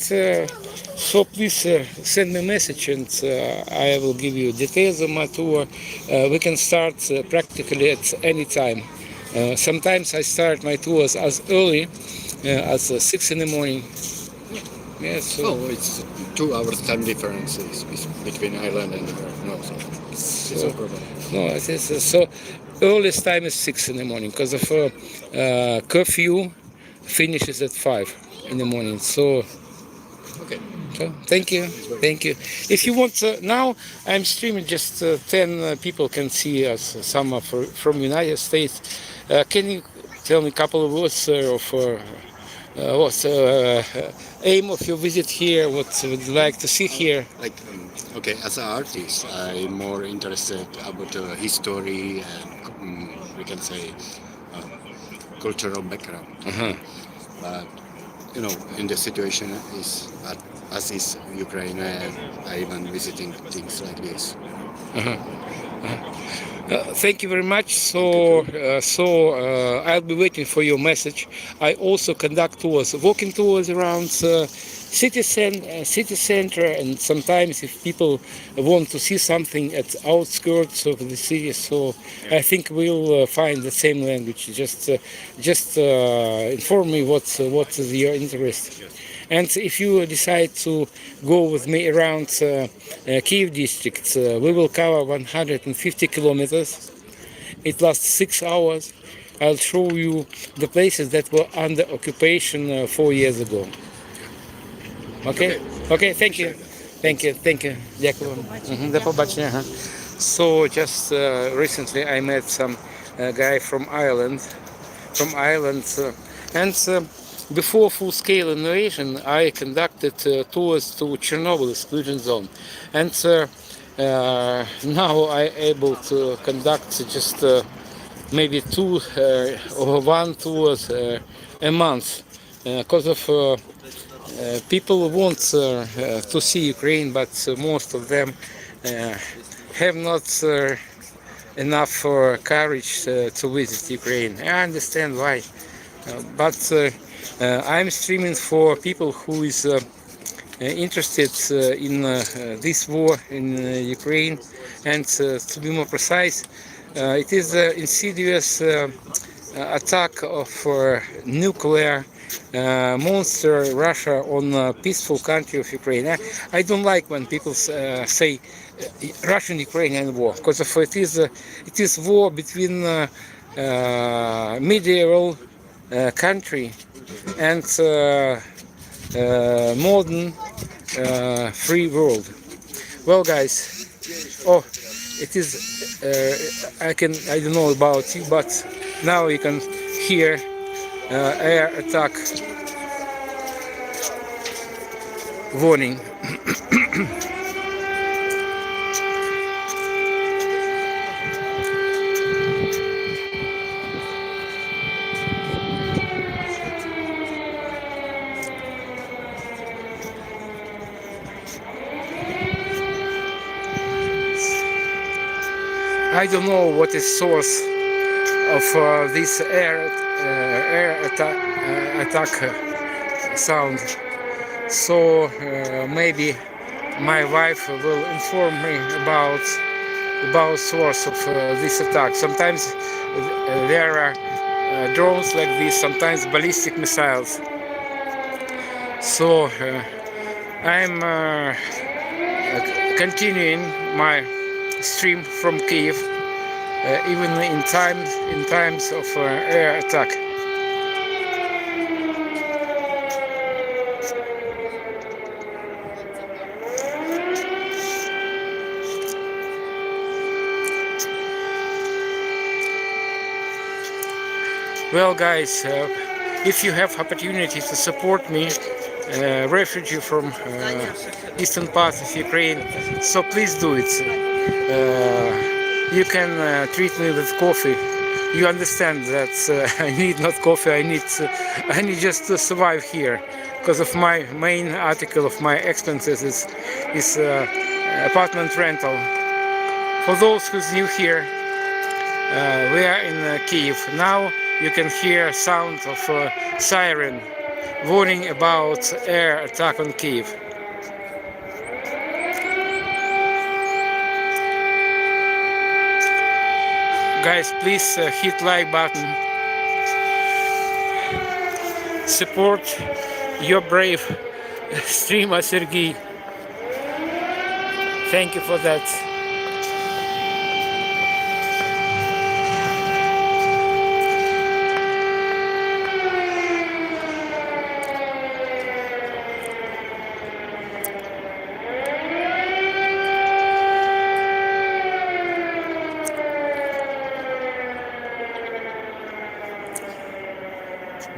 S1: so please send me a message, and I will give you details of my tour. We can start practically at any time. Sometimes I start my tours as early as 6 in the morning. Yes. So
S4: It's 2 hours time difference between Ireland and North. It's no problem.
S1: No, it is so. Earliest time is 6 in the morning because of curfew finishes at 5 in the morning. So
S4: Okay.
S1: thank you. If you want, now I'm streaming. Just 10 people can see us. Some are from United States. Can you tell me a couple of words of what's aim of your visit here? What would you like to see here?
S4: Like, okay, as an artist, I'm more interested about history and we can say cultural background. But in the situation as is Ukraine, I even visiting things like this.
S1: Thank you very much. So I'll be waiting for your message. I also conduct tours, walking tours around city center, and sometimes if people want to see something at the outskirts of the city, so I think we'll find the same language. Just inform me what is your interest. And if you decide to go with me around Kyiv district, we will cover 150 kilometers. It lasts 6 hours. I'll show you the places that were under occupation 4 years ago. Okay? Okay, thank you. Дякую. До побачення. Ага. So just recently I met some guy from Ireland. And before full-scale invasion, I conducted tours to Chernobyl exclusion zone, and now I'm able to conduct just maybe 2 or 1 tours a month, because of people want to see Ukraine, but most of them have not enough courage to visit Ukraine. I understand why, but I'm streaming for people who is interested in this war in Ukraine, and to be more precise, it is an insidious attack of nuclear monster Russia on a peaceful country of Ukraine. I don't like when people say Russian-Ukrainian war, because it is war between medieval country and modern free world. Well, guys, oh, it is. I don't know about you, but now you can hear air attack warning. I don't know what is source of this air attack sound. So maybe my wife will inform me about source of this attack. Sometimes there are drones like this, sometimes ballistic missiles. So I'm continuing my stream from Kyiv, even in times of air attack. Well, guys, if you have opportunity to support me, refugee from eastern part of Ukraine, so please do it. You can treat me with coffee. You understand that I need not coffee. I need just to survive here, because of my main article of my expenses is apartment rental. For those who's new here, we are in Kyiv now. You can hear sound of siren warning about air attack on Kyiv. Guys, please hit like button. Support your brave streamer Sergey. Thank you for that.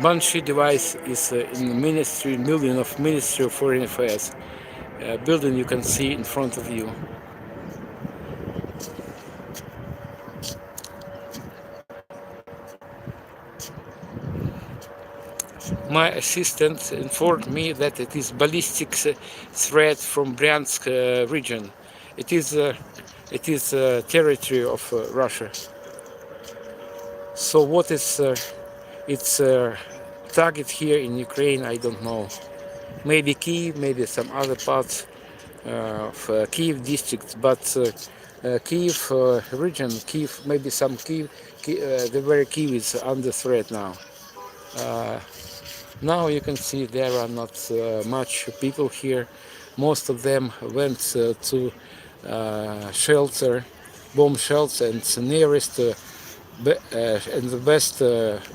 S1: Banshee device is in the building of Ministry of Foreign Affairs. Building you can see in front of you. My assistant informed me that it is ballistic threat from Bryansk region. It is territory of Russia. So what is its target here in Ukraine, I don't know. Maybe Kyiv, maybe some other parts of Kyiv district, but Kyiv region, Kyiv, maybe some Kyiv, the very Kyiv is under threat now. Now you can see there are not much people here. Most of them went to shelter, bomb shelter, and the nearest and the best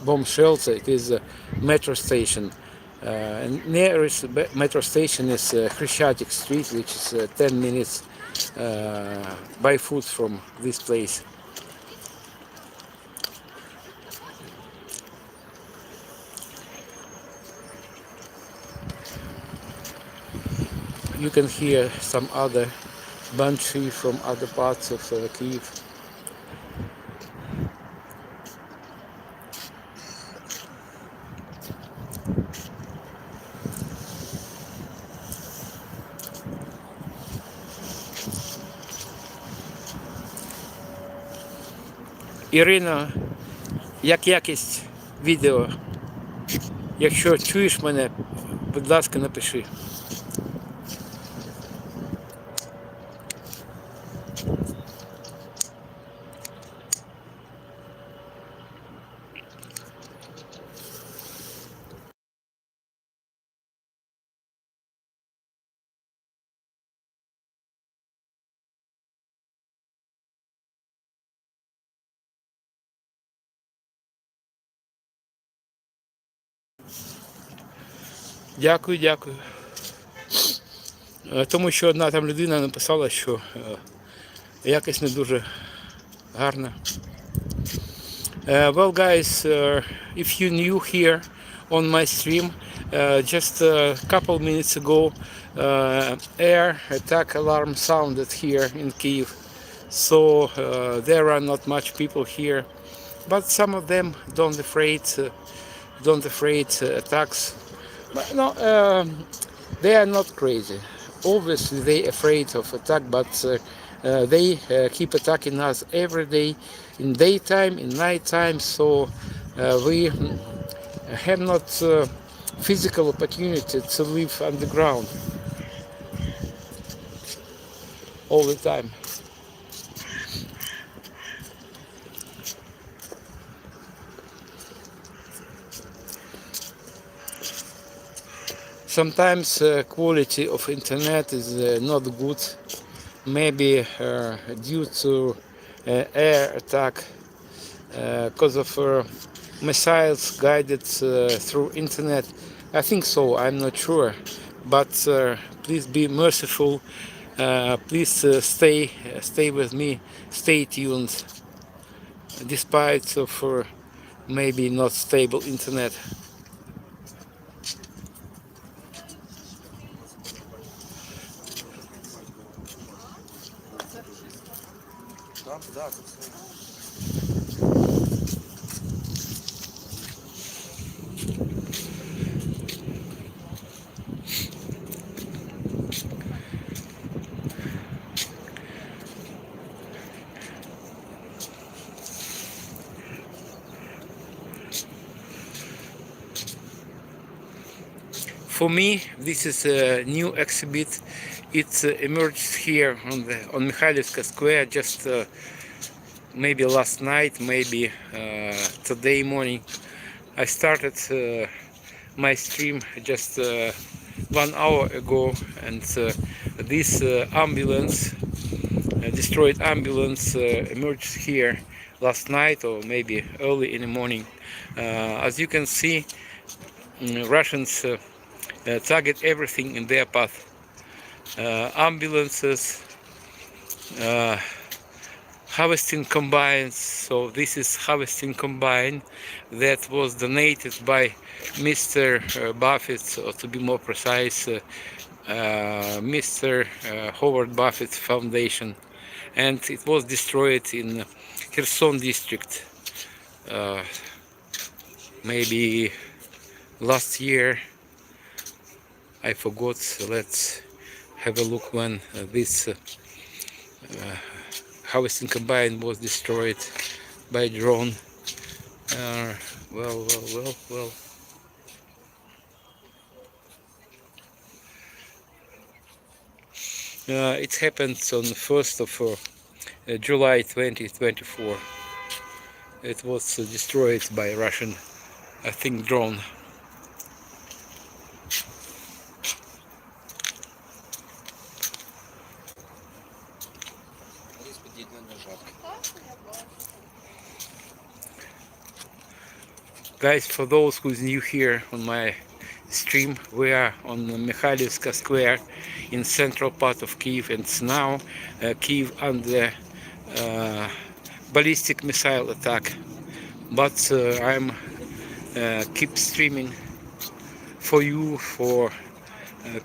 S1: bomb shelter it is a metro station. And nearest metro station is Khreshchatyk Street, which is 10 minutes by foot from this place. You can hear some other banshee from other parts of Kyiv. Ірина, як якість відео? Якщо чуєш мене, будь ласка, напиши. Дякую, дякую. Тому що одна там людина написала, що якось не дуже гарно. Well, guys, if you new here on my stream, just a couple minutes ago, air attack alarm sounded here in Kyiv. So there are not much people here, but some of them don't afraid attacks. But no, they are not crazy. Obviously, they afraid of attack, but they keep attacking us every day, in daytime, in nighttime. So we have not physical opportunity to live underground all the time. Sometimes quality of internet is not good, maybe due to air attack, because of missiles guided through internet. I think so, I'm not sure, but please be merciful, please stay with me, stay tuned, despite of maybe not stable internet. For me, this is a new exhibit. It emerged here on Mikhailivska Square just maybe last night, maybe today morning. I started my stream just 1 hour ago, and this ambulance, destroyed ambulance, emerged here last night or maybe early in the morning. As you can see, Russians target everything in their path. Ambulances, harvesting combines. So this is harvesting combine that was donated by Mr. Buffett, or to be more precise, Mr. Howard Buffett Foundation, and it was destroyed in Kherson district maybe last year. I forgot. Let's have a look when this harvesting combine was destroyed by drone. Well. It happened on the 1st of July 2024. It was destroyed by Russian, I think, drone. Guys, for those who's new here on my stream, we are on Mikhailivska Square in central part of Kyiv, and it's now Kyiv under ballistic missile attack. But I'm keep streaming for you, for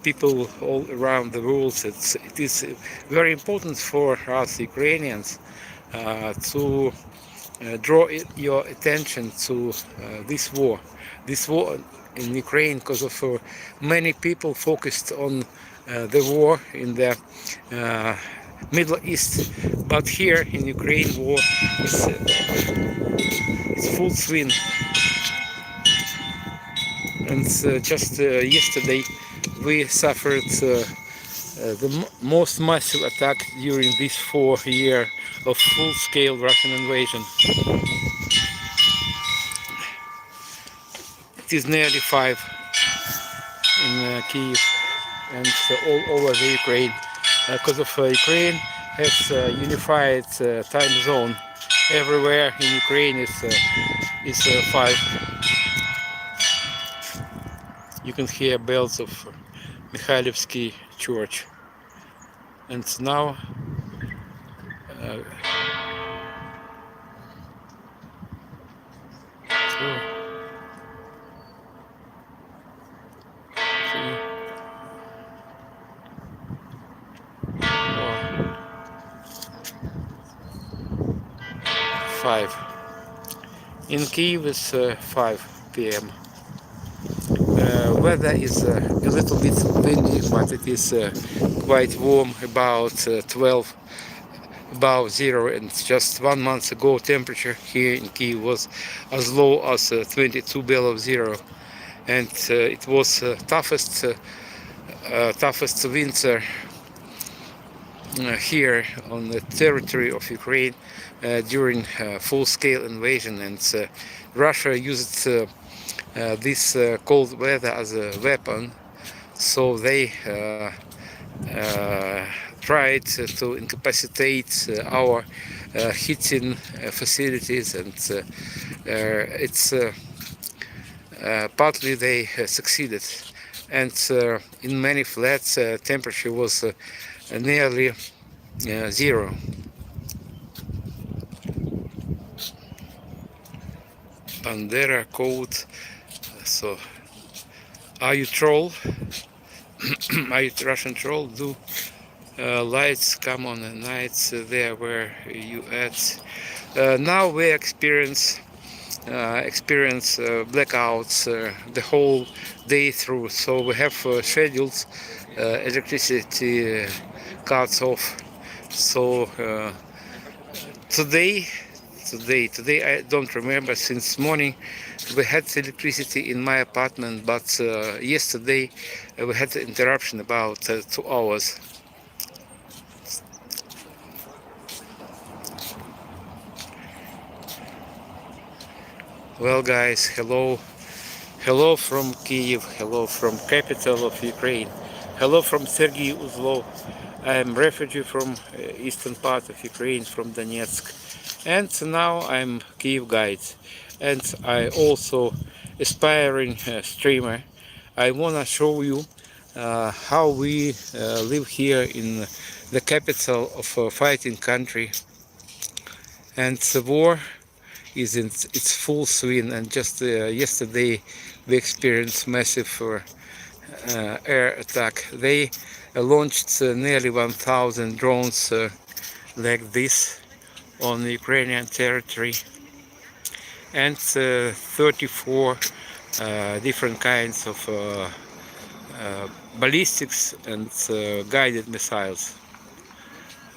S1: people all around the world. It is very important for us Ukrainians to draw your attention to this war in Ukraine, because of many people focused on the war in the Middle East, but here in Ukraine war is it's full swing. And just yesterday we suffered the most massive attack during this 4 years of full-scale Russian invasion. It is nearly 5 in Kyiv and all over the Ukraine, because of Ukraine has unified time zone. Everywhere in Ukraine is 5. You can hear bells of Mikhailivsky church. And now two, 3, 4, 5. In Kyiv it's 5 p.m. Weather is a little bit windy, but it is quite warm, about 12 above zero, and just 1 month ago temperature here in Kyiv was as low as 22 below zero, and it was toughest winter here on the territory of Ukraine during full-scale invasion, and Russia used this cold weather as a weapon. So they tried to incapacitate our heating facilities, and it's partly they succeeded. And in many flats temperature was nearly zero. Bandera code. So, are you troll? Are you Russian troll? Do lights come on the nights there where you at? Now we experience blackouts the whole day through. So we have scheduled electricity cuts off. So today I don't remember, since morning we had electricity in my apartment, but yesterday we had an interruption about 2 hours. Well guys, hello from Kyiv, hello from capital of Ukraine, hello from Sergei Uzlov. I am refugee from eastern part of Ukraine, from Donetsk, and now I'm Kyiv guide, and I also aspiring streamer. I wanna show you how we live here in the capital of a fighting country, and the war is in its full swing. And just yesterday we experienced massive air attack. They launched nearly 1,000 drones like this on the Ukrainian territory, and 34 different kinds of ballistics and guided missiles.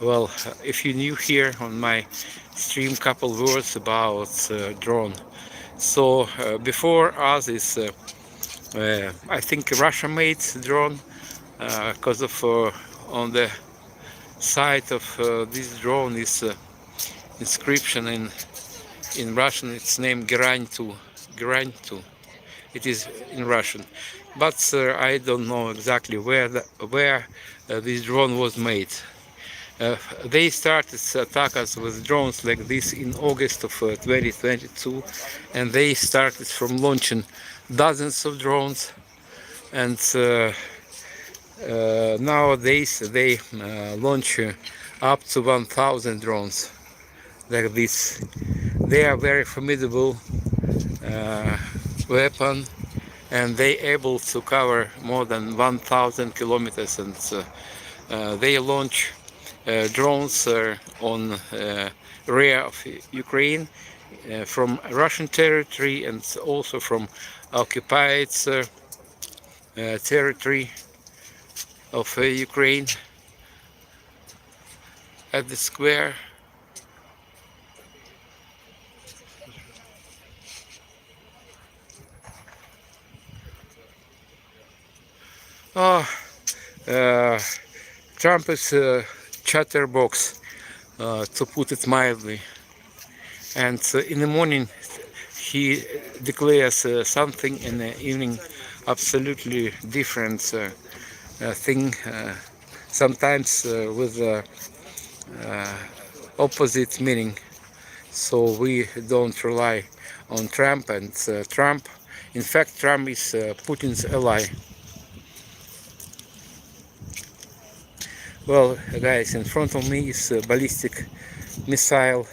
S1: Well, if you're new here on my stream, couple words about drone. So before us is I think Russia made drone, because of on the side of this drone is inscription in Russian. It's named Gerань 2. It is in Russian, but I don't know exactly where this drone was made. They started attacks with drones like this in August of 2022, and they started from launching dozens of drones, and nowadays they launch up to 1,000 drones like this. They are very formidable weapon, and they able to cover more than 1,000 kilometers, and they launch drones on rear of Ukraine from Russian territory, and also from occupied territory of Ukraine. At the square Trump is chatterbox, to put it mildly, and in the morning he declares something, in the evening absolutely different thing, sometimes with opposite meaning. So we don't rely on Trump, and Trump In fact, Trump is Putin's ally. Well, guys, in front of me is a ballistic missile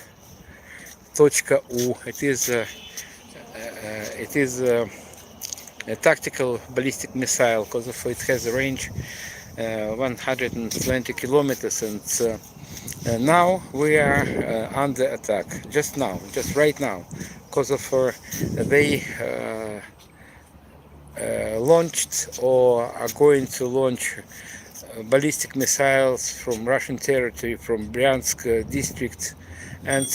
S1: .U. It is a tactical ballistic missile because it has a range 120 kilometers, and now we are under attack. Just right now, because of they launched or are going to launch ballistic missiles from Russian territory, from Bryansk district, and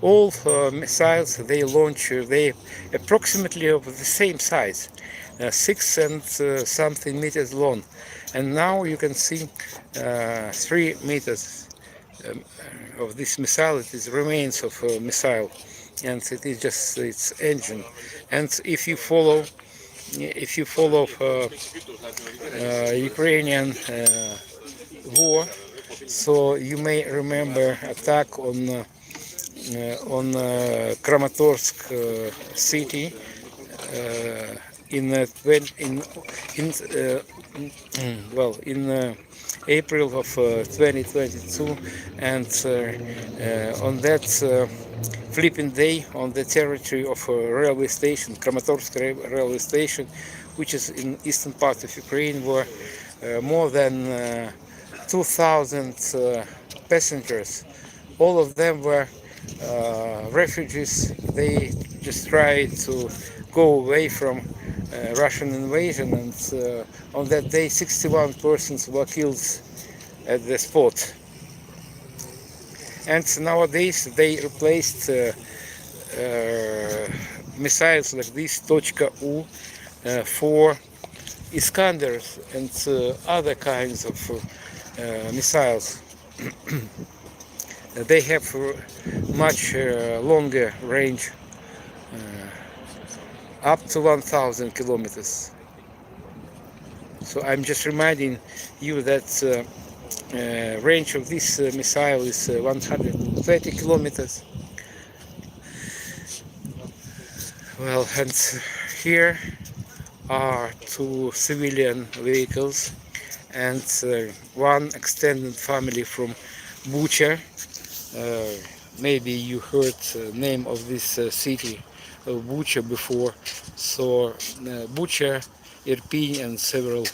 S1: all missiles they launch, they approximately of the same size, 6 and something meters long, and now you can see 3 meters of this missile. It is remains of a missile, and it is just its engine. And if you follow Ukrainian war, so you may remember attack on Kramatorsk city in April of 2022, and on that flipping day on the territory of a railway station, Kramatorsk railway station, which is in eastern part of Ukraine, were more than 2,000 passengers. All of them were refugees. They just tried to go away from Russian invasion, and on that day 61 persons were killed at the spot. And nowadays they replaced missiles like this .U for Iskanders and other kinds of missiles. They have much longer range, up to 1,000 kilometers. So I'm just reminding you that range of this missile is 130 kilometers. Well, and here are 2 civilian vehicles and one extended family from Bucha. Maybe you heard the name of this city of Bucha before. So Bucha, Irpin and several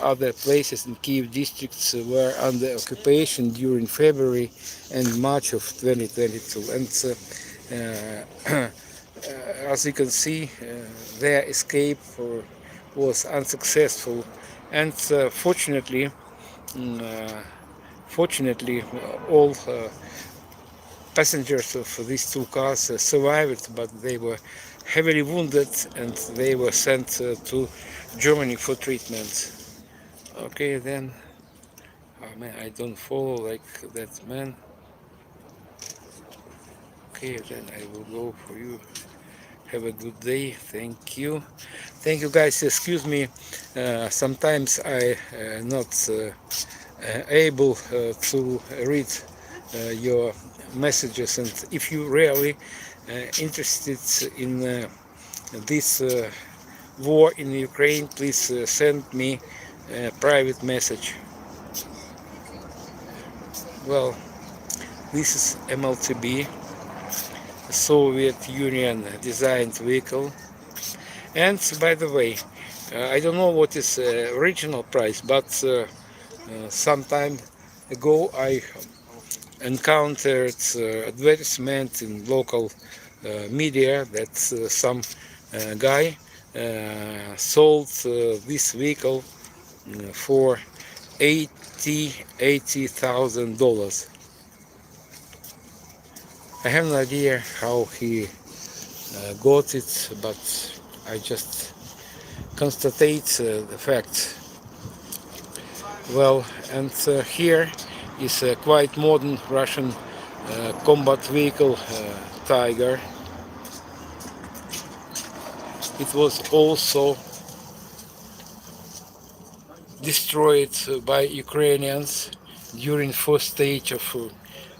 S1: other places in Kyiv districts were under occupation during February and March of 2022. And as you can see, their escape was unsuccessful. And fortunately, all passengers of these 2 cars survived, but they were heavily wounded and they were sent to Germany for treatment. Okay, then, oh man, I don't follow like that man. Okay, then I will go for you. Have a good day. Thank you guys. Excuse me, sometimes I not able to read your messages, and if you really interested in this war in Ukraine, please send me a private message. Well, this is MLTB, Soviet Union designed vehicle. And by the way, I don't know what is original price, but some time ago I encountered advertisement in local media that some guy sold this vehicle for $80,000. I have no idea how he got it, but I just constatate the fact. Well, and here is a quite modern Russian combat vehicle, Tiger. It was also destroyed by Ukrainians during first stage of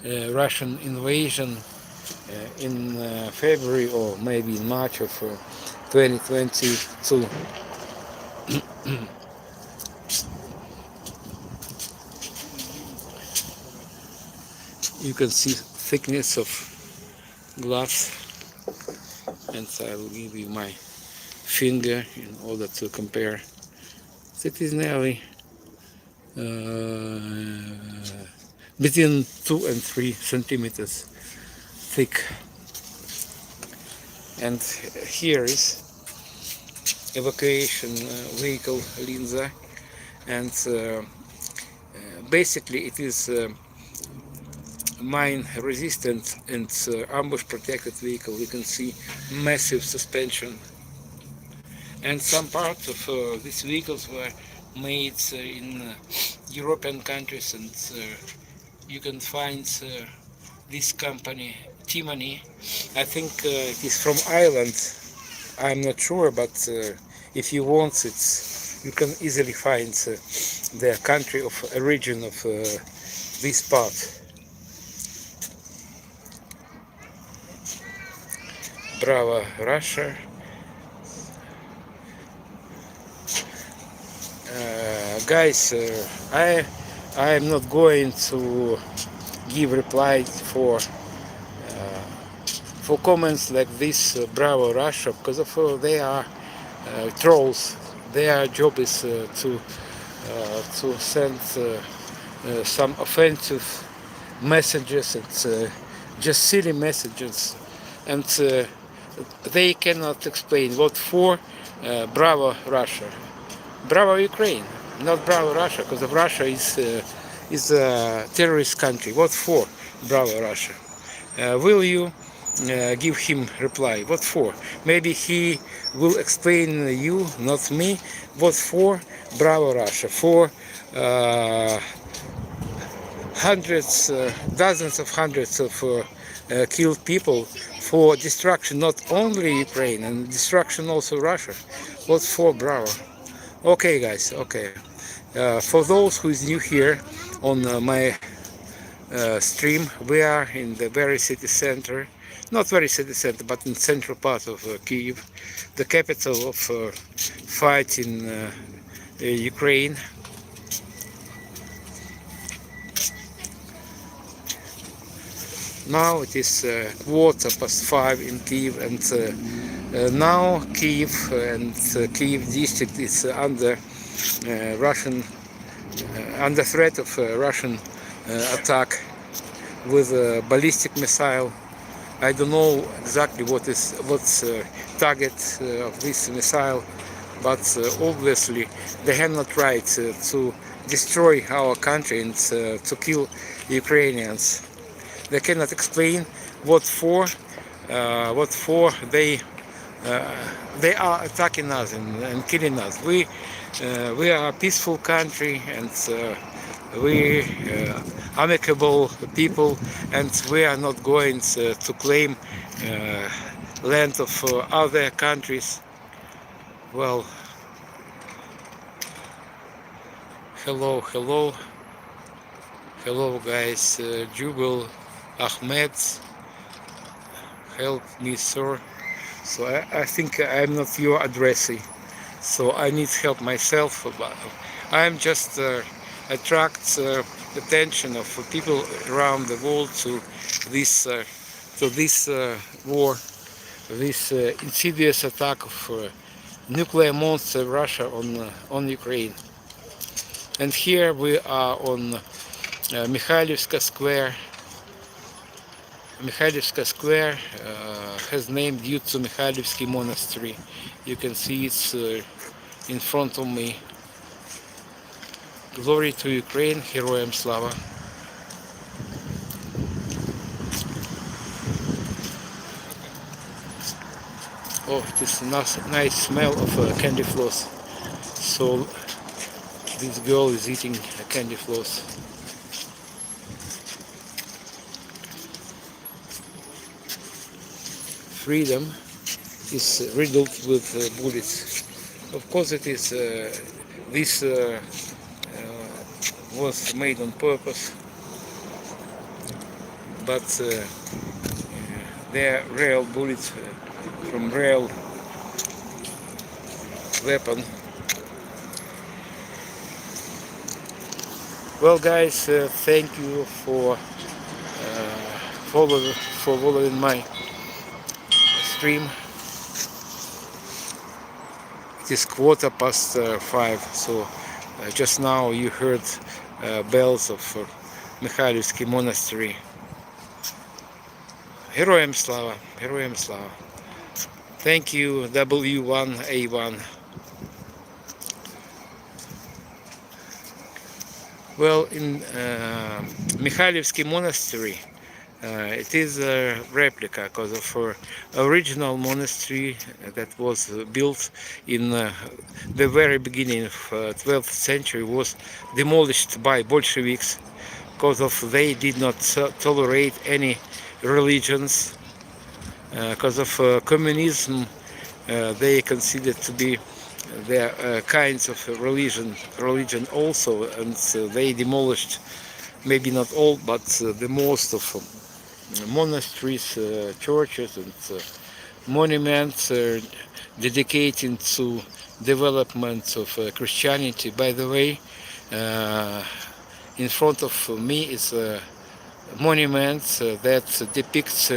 S1: Russian invasion, in February or maybe in March of 2022. You can see thickness of glass, and I will give you my finger in order to compare. It is nearly between 2 and 3 centimeters thick. And here is evacuation vehicle Linza, and basically it is mine resistant and ambush protected vehicle. You can see massive suspension, and some parts of these vehicles were made in European countries, and you can find this company Timony. I think it is from Ireland. I'm not sure, but if you want it, you can easily find the country of origin of this part. Bravo, Russia. Guys, I am not going to give reply for comments like this. Bravo, Russia, because of they are trolls. Their job is to send some offensive messages and just silly messages, and they cannot explain what for. Bravo, Russia. Bravo, Ukraine. Not bravo, Russia, because of Russia is a terrorist country. What for? Bravo, Russia. Will you give him reply? What for? Maybe he will explain you, not me. What for? Bravo, Russia. For hundreds, dozens of hundreds of killed people, for destruction not only Ukraine and destruction also Russia. What for? Bravo. Okay, guys. Okay. For those who is new here on my stream, we are in the very city center, not very city center, but in central part of Kyiv, the capital of fight in Ukraine. Now it is 5:15 in Kyiv, and now Kyiv and Kyiv district is under Russian, under threat of Russian attack with a ballistic missile. I don't know exactly what's target of this missile, but obviously they have not right to destroy our country and to kill Ukrainians. They cannot explain what for they are attacking us and killing us. We are a peaceful country, and we amicable people, and we are not going to claim land of other countries. Well, hello guys. Jubal Ahmed, help me, sir. So I think I'm not your addressee, so I need help myself. I'm just attract attention of people around the world to this war, this insidious attack of nuclear monster Russia on Ukraine. And here we are on Mikhailivska Square. Mikhailivska Square has name due to Mikhailivsky Monastery. You can see it's in front of me. Glory to Ukraine, Heroям Slava. Oh, it is a nice smell of candy floss. So this girl is eating a candy floss. Freedom is riddled with bullets. Of course it is, this was made on purpose, but their real bullets from real weapon. Well, guys, thank you for following my stream. It is 5:15, so just now you heard bells of Михайлівський monastery. Героям слава, героям слава. Thank you, W1A1. Well, in Mikhailivsky monastery, it is a replica because of original monastery that was built in the very beginning of 12th century was demolished by Bolsheviks because of they did not tolerate any religions. Because of communism, they considered to be their kinds of religion also, and they demolished maybe not all, but the most of monasteries, churches, and monuments dedicating to development of Christianity. By the way, in front of me is a monument that depicts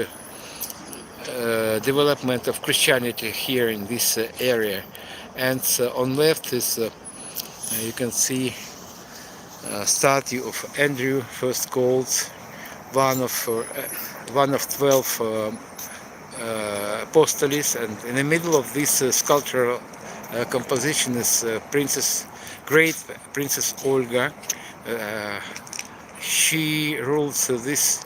S1: development of Christianity here in this area, and on left is you can see a statue of Andrew, first called one of 12 apostles, and in the middle of this sculptural composition is great Princess Olga. She rules this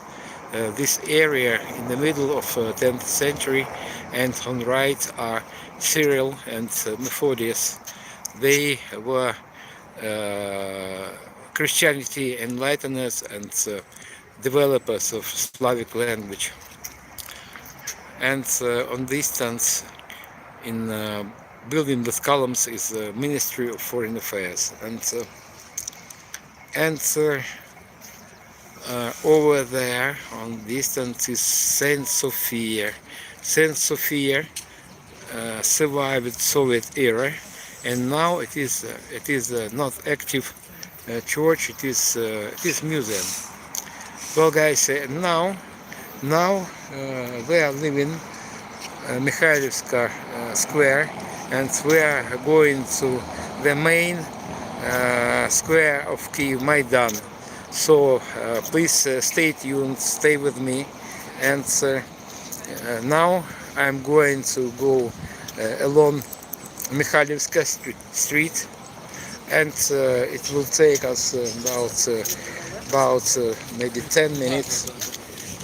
S1: area in the middle of 10th century, and on right are Cyril and Methodius. They were Christianity enlighteners and developers of Slavic language. And on distance, in building the columns, is the Ministry of Foreign Affairs. And over there on distance is Saint Sophia. Saint Sophia survived Soviet era, and now it is not active church. It is museum. Well, guys, now we are leaving Mikhailivska square, and we are going to the main square of Kyiv, Maidan. So please stay tuned, stay with me, and now I'm going to go along Mikhailivska street, and it will take us about maybe 10 minutes,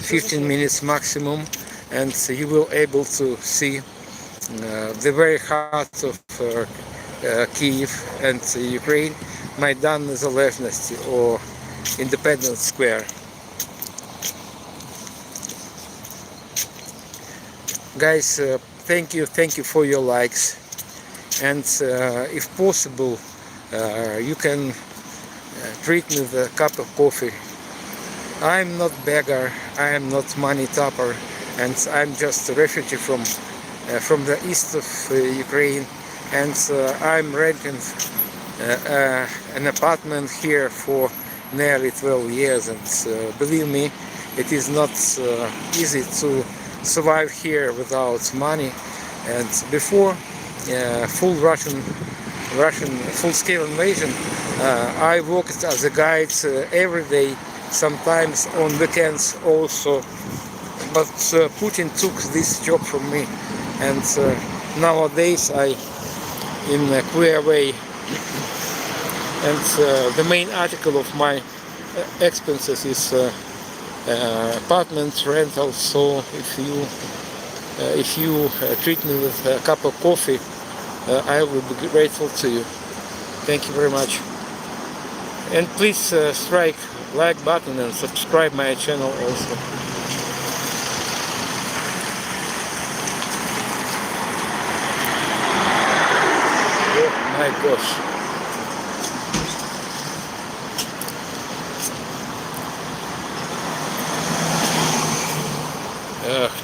S1: 15 minutes maximum, and you will able to see the very heart of Kyiv and Ukraine, Maidan Незалежності, or Independence Square. Guys, thank you for your likes, and if possible you can treat me with a cup of coffee. I'm not beggar, I am not money tapper, and I'm just a refugee from the east of Ukraine, and I'm renting an apartment here for nearly 12 years, and believe me, it is not easy to survive here without money. And before full-scale invasion, I worked as a guide every day, sometimes on weekends also, but Putin took this job from me, and nowadays I in a queer way. And the main article of my expenses is apartment rental. So if you treat me with a cup of coffee, I will be grateful to you. Thank you very much. And please strike like button and subscribe my channel also. Oh my gosh.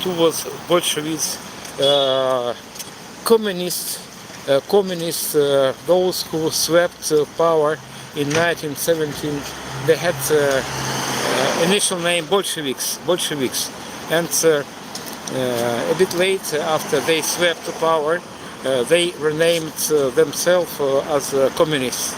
S1: towards Bolsheviks, communists, those who swept power in 1917. They had initial name Bolsheviks, and a bit later, after they swept power, they renamed themselves as communists.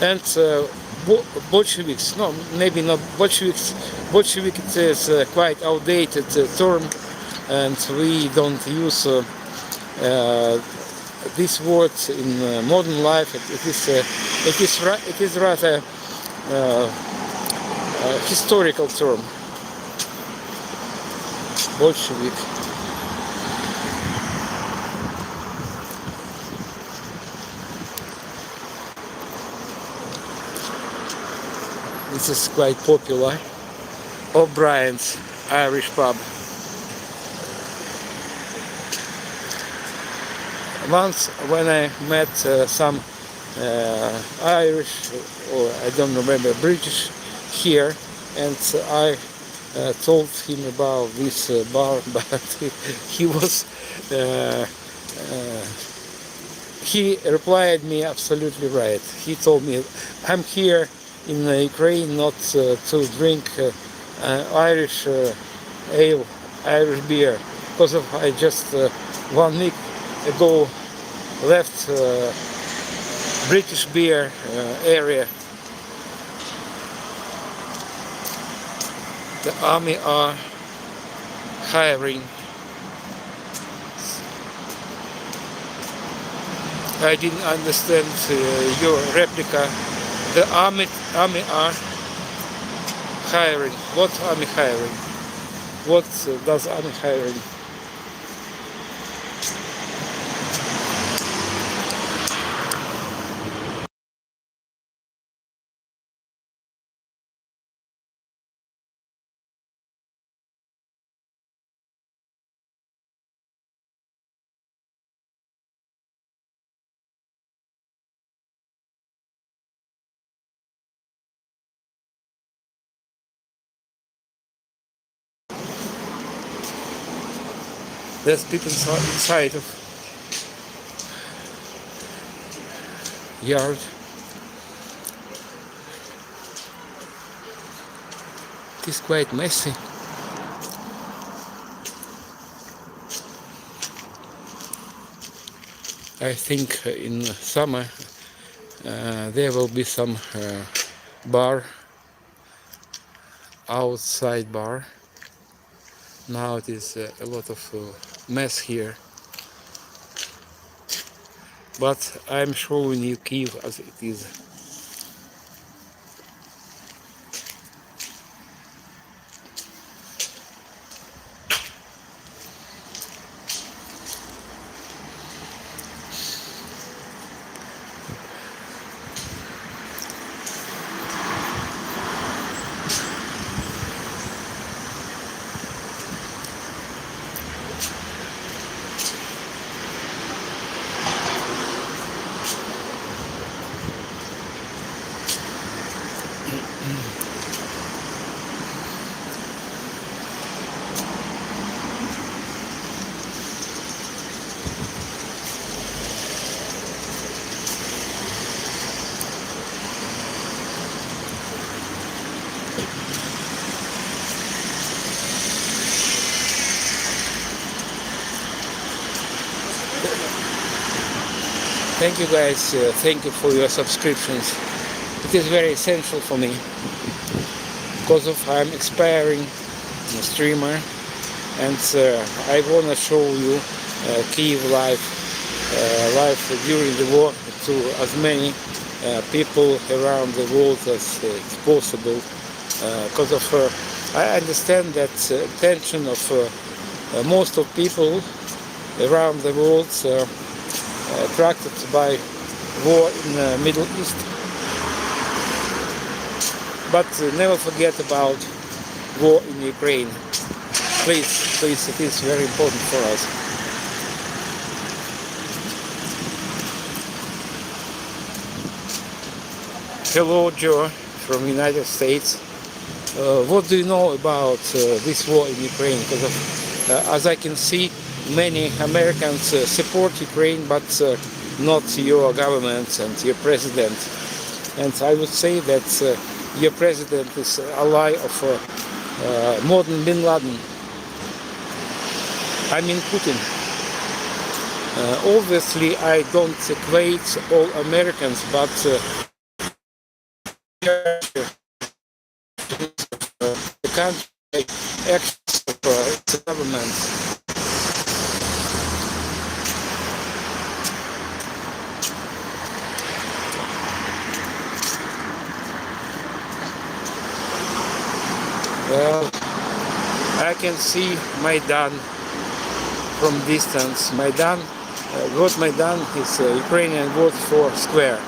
S1: And Bolsheviks, no, maybe not Bolsheviks. Bolshevik is a quite outdated term, and we don't use this word in modern life. It is rather historical term. Bolshevik. This is quite popular. O'Brien's Irish pub. Once when I met some Irish, or I don't remember, British here, and I told him about this bar, but he was he replied me absolutely right. He told me, I'm here in Ukraine not to drink Irish ale, Irish beer, because of I just 1 week ago left British beer area. The army are hiring. I didn't understand your replica. The army are hiring. What army hiring? What does army hiring? There's people inside of yard. It is quite messy. I think in summer there will be some bar, outside bar. Now it is a lot of mess here, but I'm showing you Kyiv as it is. Thank you guys, thank you for your subscriptions. It is very essential for me because of I'm aspiring streamer, and I want to show you Kyiv life during the war to as many people around the world as possible, because of I understand that attention of most of people around the world attracted by war in the Middle East. But never forget about war in Ukraine. please, please, it is very important for us. Hello, Joe from United States. What do you know about this war in Ukraine? Because as I can see, many Americans support Ukraine, but not your government and your president. And I would say that your president is ally of modern Bin Laden. I mean Putin. Obviously, I don't equate all Americans, but the country acts of its government. Well, I can see Maidan from distance. Maidan, what Maidan is a Ukrainian word for square.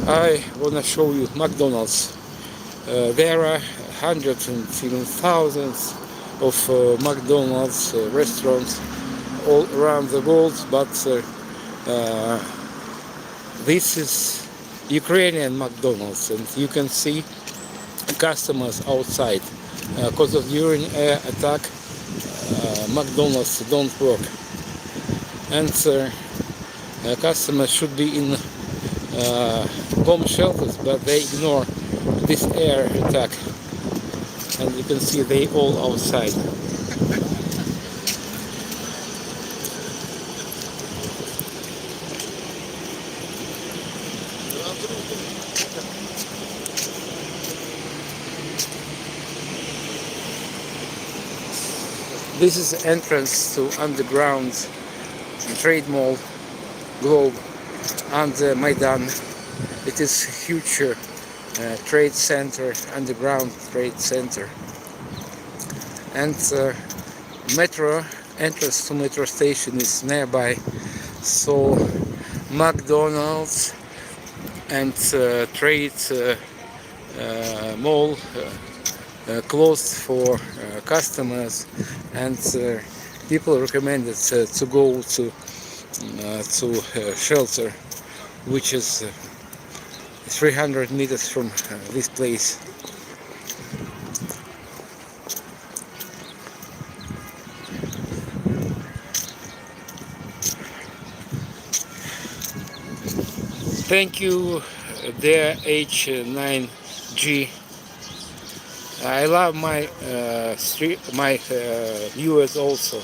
S1: I want to show you McDonald's. There are hundreds and even thousands of McDonald's restaurants all around the world, but this is Ukrainian McDonald's, and you can see customers outside. Because of during air attack, McDonald's don't work, and customers should be in bomb shelters, but they ignore this air attack, and you can see they all outside. This is the entrance to underground trade mall Globe and Maidan. It is a huge trade center, underground trade center, and metro entrance to metro station is nearby. So McDonald's and trade mall closed for customers, and people recommended to go to shelter, which is 300 meters from this place. Thank you, dear H9G. I love my viewers also.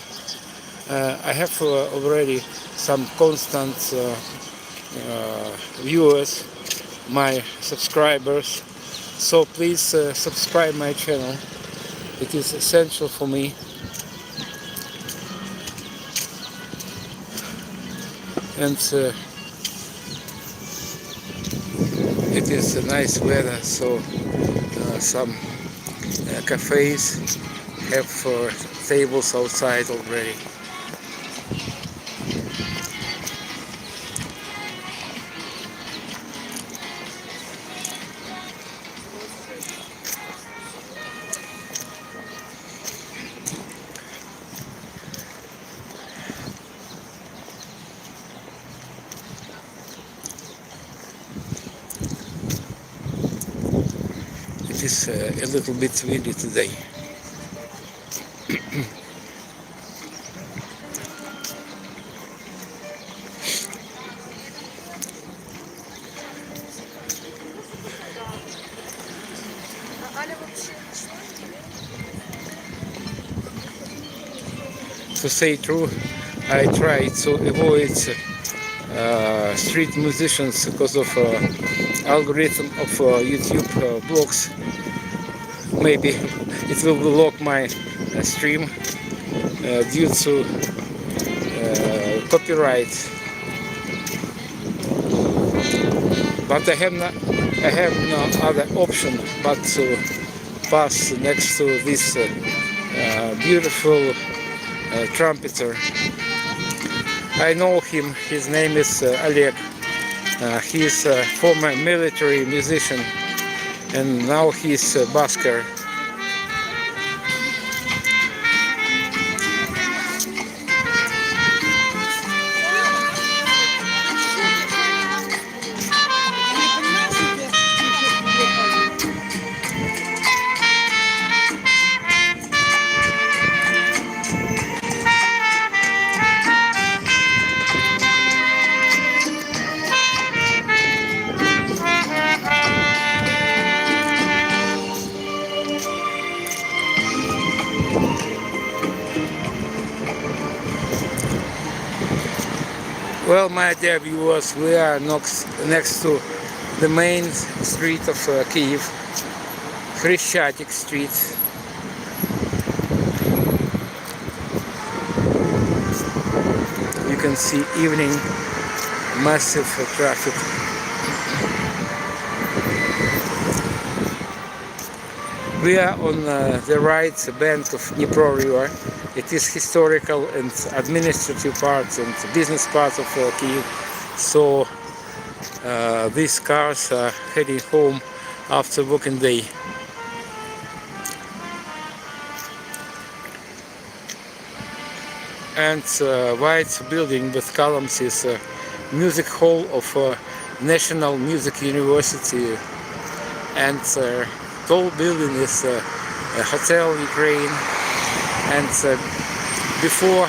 S1: I have already some constant viewers, my subscribers. So please subscribe my channel. It is essential for me. And it is a nice weather, so some cafes have tables outside already. It is a little bit windy today. to say true, I try to avoid street musicians because of algorithm of YouTube blogs. Maybe it will block my stream due to copyright. But I have no other option but to pass next to this beautiful trumpeter. I know him. His name is Oleg. He is a former military musician, and now he's a busker. Well, my dear viewers, we are next to the main street of Kyiv, Хрещатик Street. You can see evening massive traffic. We are on the right bank of Dnipro River. It is historical and administrative part and business part of Kyiv. So these cars are heading home after working day. And white building with columns is music hall of National Music University, and tall building is Hotel Ukraine. And before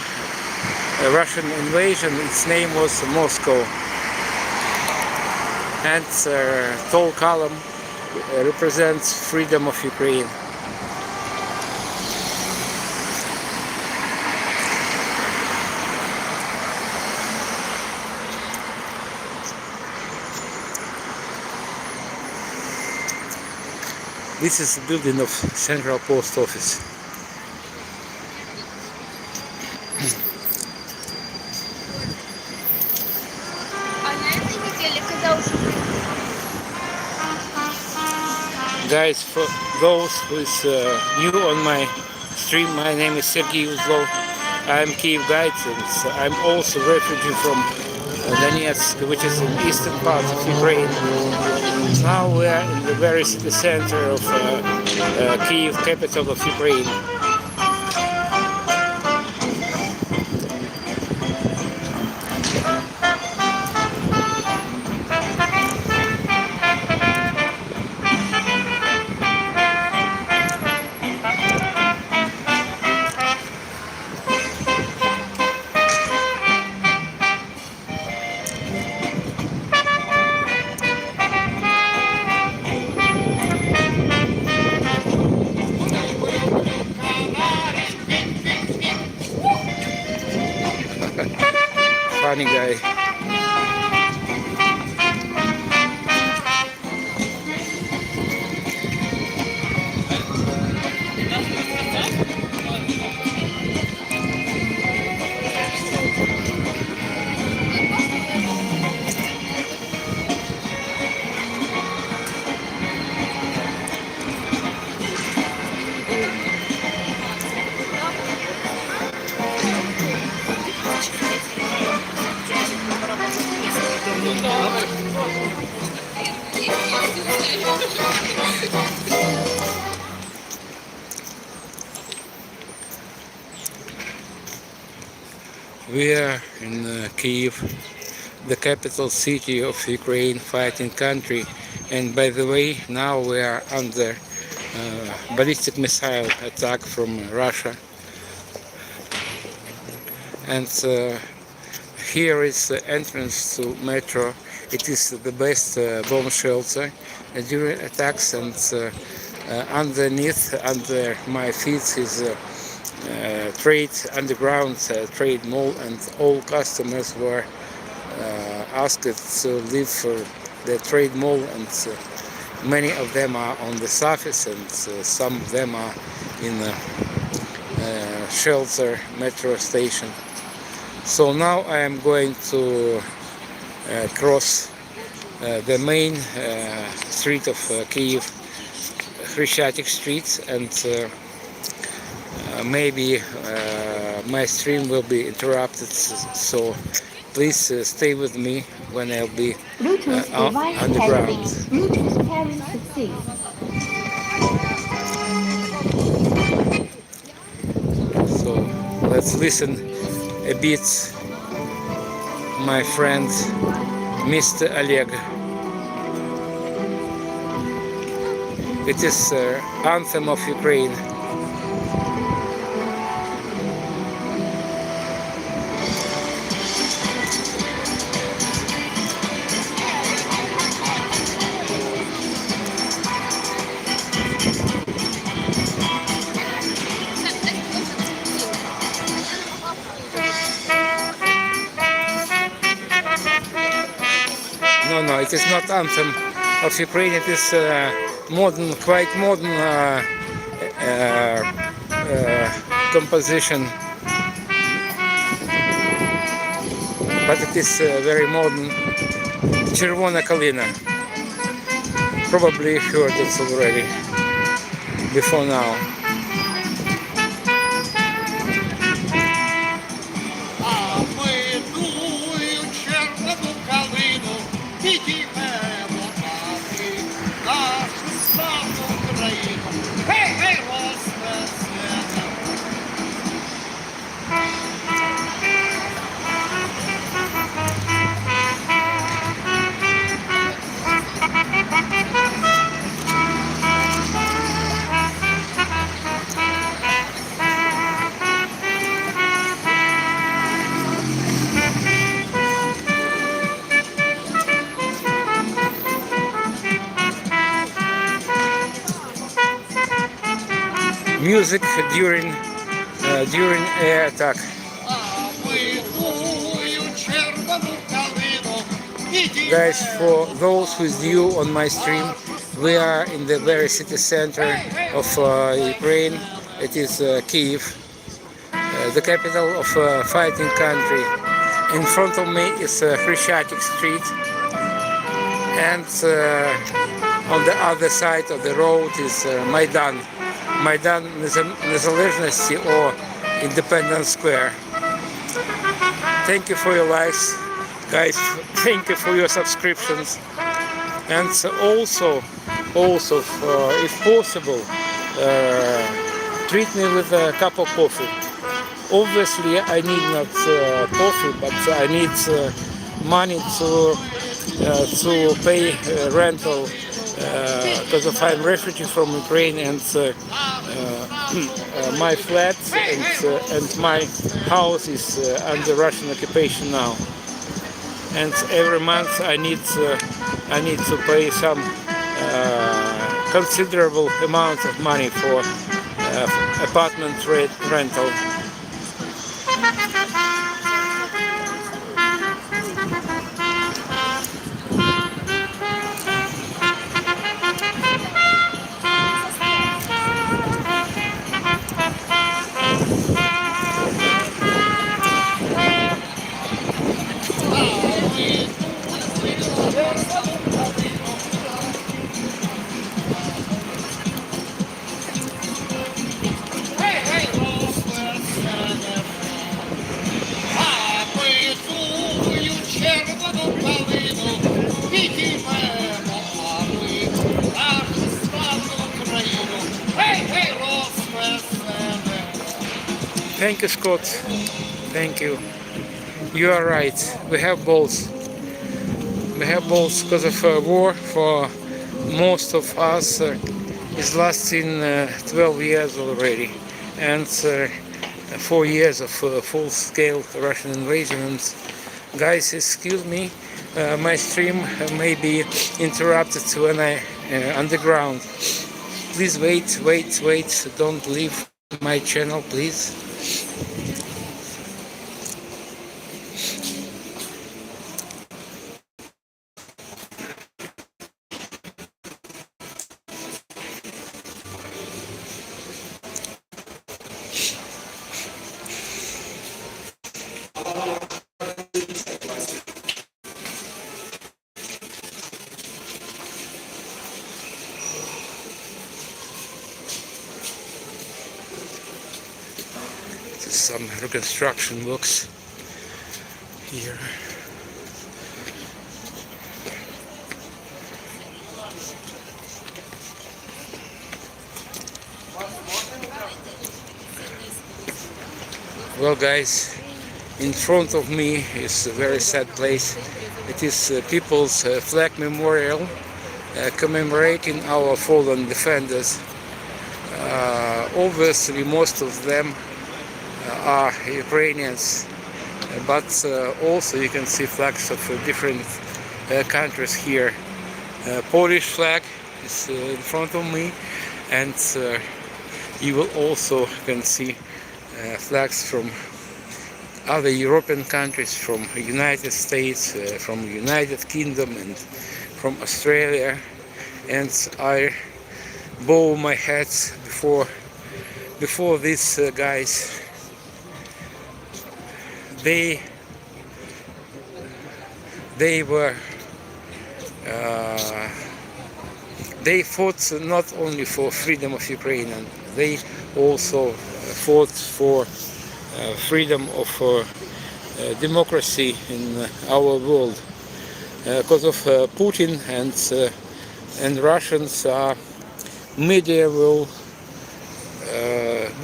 S1: Russian invasion, its name was Moscow. And tall column represents freedom of Ukraine. This is the building of Central Post Office. Guys, for those who is new on my stream, my name is Sergey Uzlov. I'm Kyiv guide, and I'm also refugee from Donetsk, which is in eastern part of Ukraine. Now we are in the very city center of Kyiv, capital of Ukraine. Funny guy. We are in Kyiv, the capital city of Ukraine, fighting country, and by the way, now we are under ballistic missile attack from Russia. And here is the entrance to metro. It is the best bomb shelter during attacks, and underneath, under my feet, is trade underground trade mall, and all customers were asked to leave for the trade mall, and many of them are on the surface, and some of them are in the shelter metro station. So now I am going to cross the main street of Kyiv, Khreshchatyk Street, and maybe my stream will be interrupted, so please stay with me when I'll be underground.
S5: Bluetooth pairing succeeds.
S1: So let's listen a bit, my friend Mr. Oleg. It is anthem of Ukraine. No, it is not anthem of Ukraine. It is modern, quite modern composition, but it is very modern. Червона калина. Probably heard it already before now. Music during air attack. Guys, for those who is new on my stream, we are in the very city center of Ukraine. It is Kyiv, the capital of a fighting country. In front of me is Khreshchatyk Street, and on the other side of the road is Maidan Незалежності or Independence Square. Thank you for your likes, guys. Thank you for your subscriptions, and also, if possible, treat me with a cup of coffee. Obviously, I need not coffee, but I need money to pay rental. Because I'm a refugee from Ukraine, and my flat and my house is under Russian occupation now. And every month I need to pay some considerable amount of money for apartment rental. Thank you, Scott. Thank you. You are right. We have balls. We have balls because of war. For most of us, is lasting 12 years already, and 4 years of full-scale Russian invasion. And guys, excuse me, my stream may be interrupted when I underground. Please wait. Don't leave. my channel, please. Some reconstruction works here. Well, guys, in front of me is a very sad place. It is People's Flag Memorial commemorating our fallen defenders. Obviously, most of them are Ukrainians, but also you can see flags of different countries here. Polish flag is in front of me, and you will also can see flags from other European countries, from United States, from United Kingdom, and from Australia. And I bow my head before these guys. They fought not only for freedom of Ukraine, they also fought for freedom of democracy in our world. Because of Putin and Russians are medieval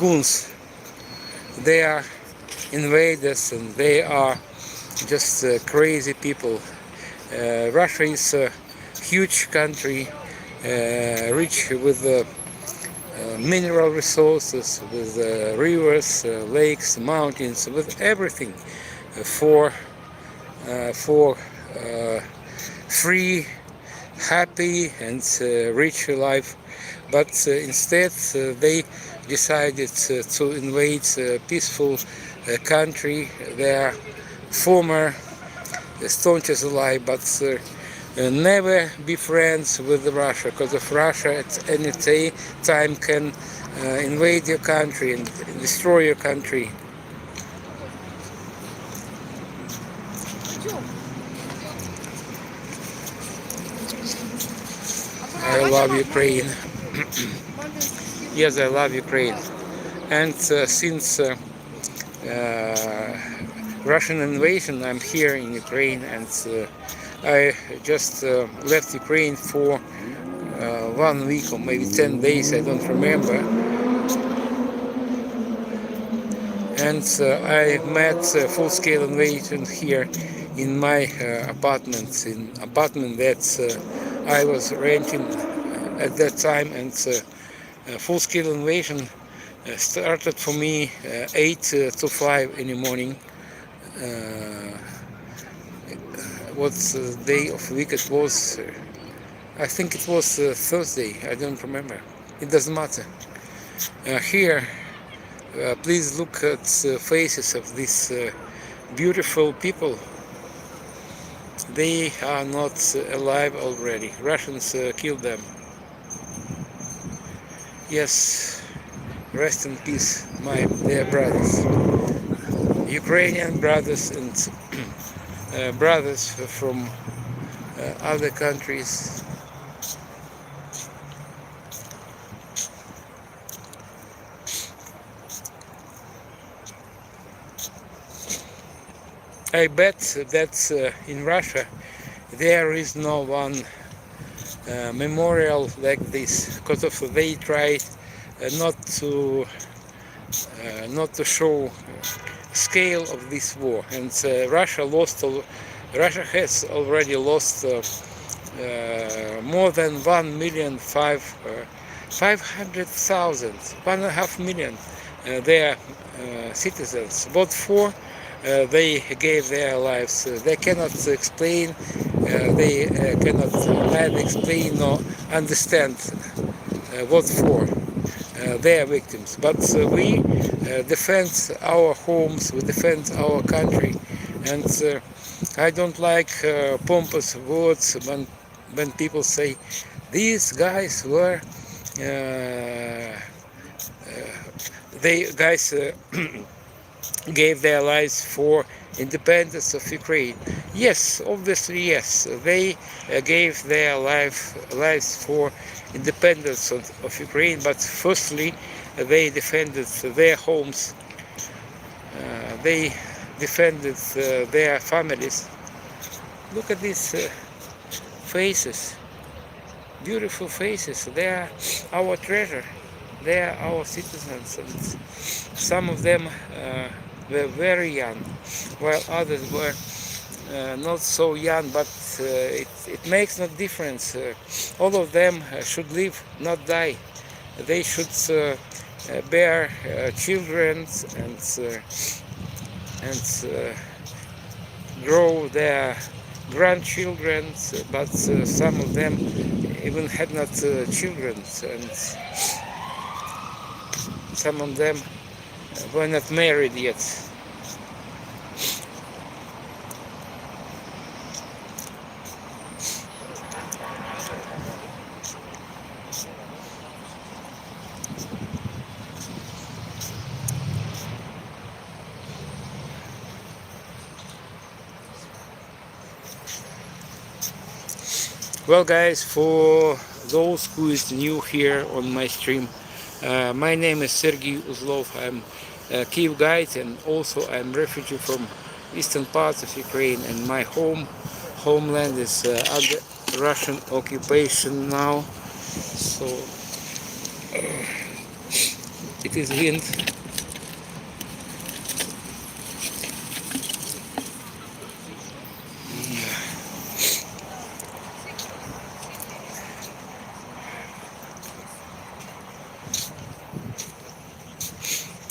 S1: goons. They are invaders and they are just crazy people. Russia is a huge country, rich with mineral resources, with rivers, lakes, mountains, with everything for free, happy and rich life. But instead they decided to invade a peaceful country, their former staunchest ally, but never be friends with Russia, because of Russia at any time can invade your country and destroy your country. I love Ukraine. Yes, I love Ukraine. And since Russian invasion, I'm here in Ukraine, and I just left Ukraine for 1 week or maybe 10 days, I don't remember. And I met full-scale invasion here in my apartment that I was renting at that time, and full-scale invasion started for me 8 to 5 in the morning. What day of the week it was? I think it was Thursday, I don't remember. It doesn't matter. Here, please look at the faces of these beautiful people. They are not alive already. Russians killed them. Yes, rest in peace, my dear brothers. Ukrainian brothers and brothers from other countries. I bet that in Russia there is no one memorial like this, because of they tried not to show scale of this war, and Russia has already lost more than 1,500,000, 1.5 million their citizens. What for? They gave their lives. They cannot explain, they cannot neither explain nor understand what for. their victims. But we defend our homes, we defend our country, and I don't like pompous words when people say these guys were they guys gave their lives for independence of Ukraine. Yes, obviously yes, they gave their lives for independence of Ukraine, but firstly they defended their homes, they defended their families. Look at these faces, beautiful faces. They are our treasure, they are our citizens, and some of them were very young, while others were not so young, but it makes no difference. All of them should live, not die. They should bear children and grow their grandchildren, but some of them even had not children, and some of them were not married yet. Well guys, for those who is new here on my stream, my name is Sergey Uzlov. I'm a Kyiv guide, and also I'm refugee from eastern parts of Ukraine, and my homeland is under Russian occupation now. So it is wind.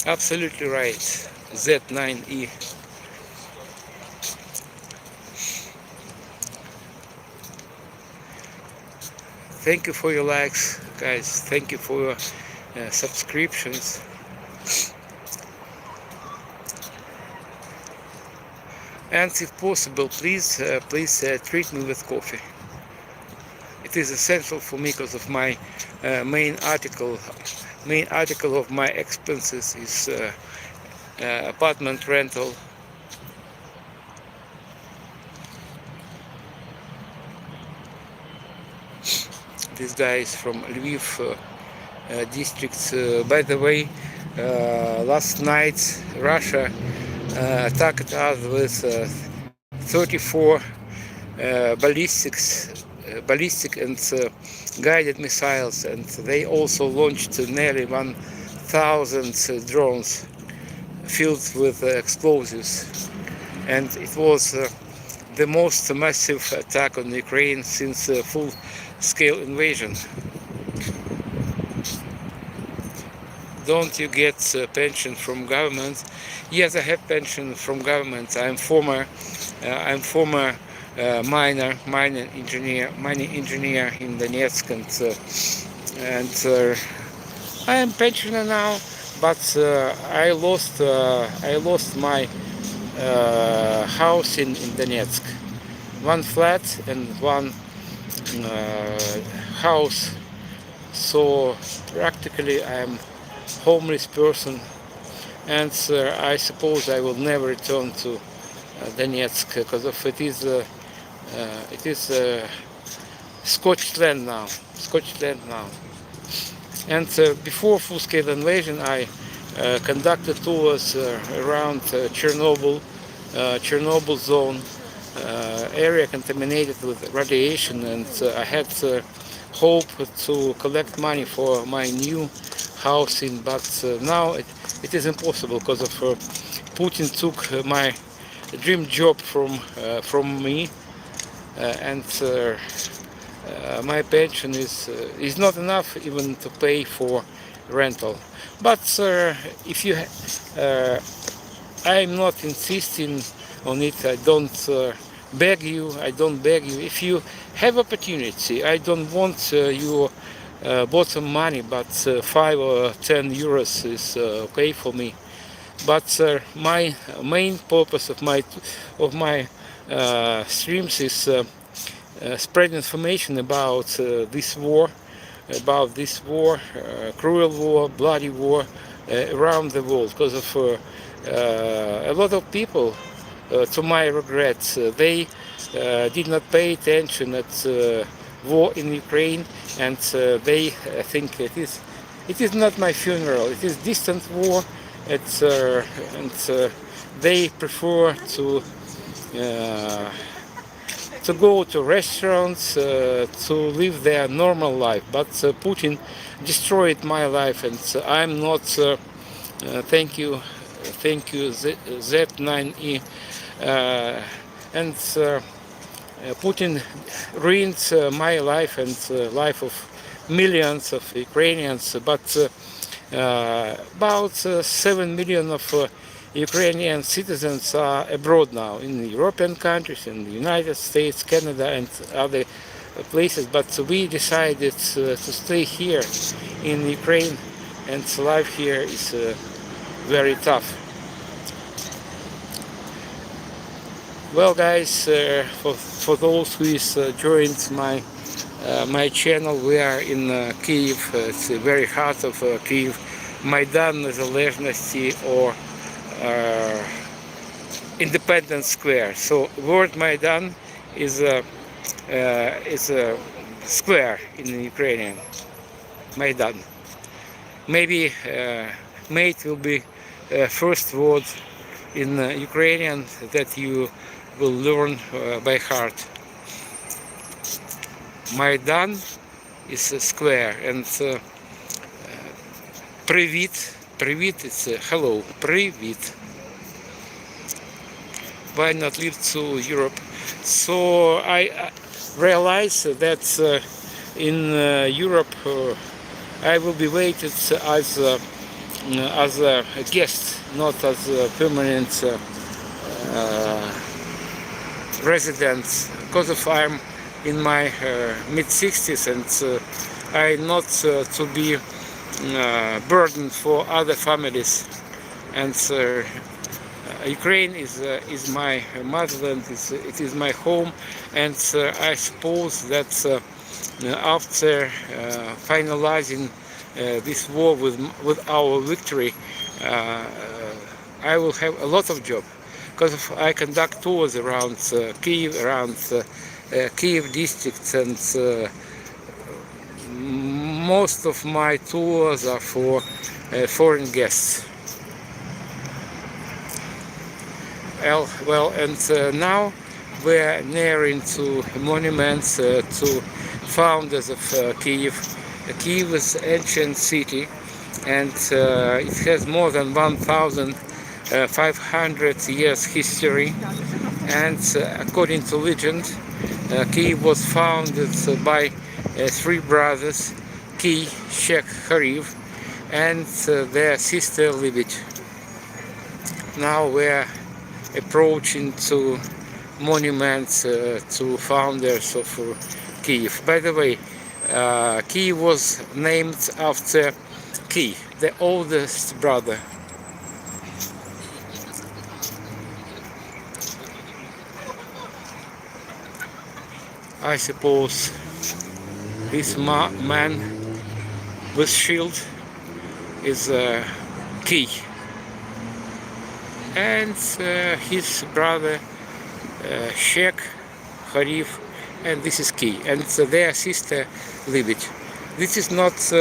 S1: Absolutely right, Z9E. Thank you for your likes, guys. Thank you for your subscriptions. And if possible, please treat me with coffee. It is essential for me because of my main article of my expenses is apartment rental. This guy is from Lviv district. By the way, last night Russia attacked us with 34 ballistic and guided missiles, and they also launched nearly 1,000 drones filled with explosives, and it was the most massive attack on Ukraine since full-scale invasion. Don't you get pension from government? Yes, I have pension from government. I'm former mining engineer in Donetsk, and I am pensioner now. But I lost my house in Donetsk, one flat and one house. So practically I am homeless person, and I suppose I will never return to Donetsk because of it is scorched land now. And before full-scale invasion, I conducted tours around Chernobyl zone, area contaminated with radiation, and I had hope to collect money for my new housing, but now it is impossible because of Putin took my dream job from me, and my pension is not enough even to pay for rental. But if you I'm not insisting on it. I don't beg you. If you have opportunity, I don't want you bought some money, but 5 or 10 euros is okay for me. But my main purpose of my streams is spread information about this war, cruel war, bloody war around the world. Because of a lot of people, to my regrets, they did not pay attention at war in Ukraine, and they think it is not my funeral. It is distant war. And they prefer to go to restaurants, to live their normal life. But Putin destroyed my life, and I'm not. Thank you, Z9E, and Putin ruined my life and life of millions of Ukrainians. But about 7 million of Ukrainian citizens are abroad now in the European countries, in the United States, Canada, and other places. But we decided to stay here in Ukraine, and life here is very tough. Well, guys, for those who is joined my channel, we are in Kyiv. It's the very heart of Kyiv, Майдан Незалежності, or Independence Square. So word Maidan is a square in Ukrainian. Maidan. Maybe mate will be first word in Ukrainian that you will learn by heart. Maidan is a square, and Привіт, привіт, it's hello, привіт. Why not live to Europe? So I realize that in Europe I will be waited as a guest, not as a permanent resident, because of I'm in my mid-60s, and I not to be burden for other families. And Ukraine is my motherland. It is my home, and I suppose that after finalizing this war with our victory, I will have a lot of job, because I conduct tours around Kyiv, around Kyiv districts, and most of my tours are for foreign guests. Well, and now we're nearing to monuments to founders of Kyiv. Kyiv is an ancient city, and it has more than 1,500 years history. And according to legend, Kyiv was founded by three brothers, Kyi, Shek, Khariv, and their sister Libit. Now we're approaching to monuments to founders of Kyiv. By the way, Kyiv was named after Kyi, the oldest brother. I suppose this man with shield is Kyi, and his brother Shek, Khariv, and this is Kyi, and their sister Libit. This is not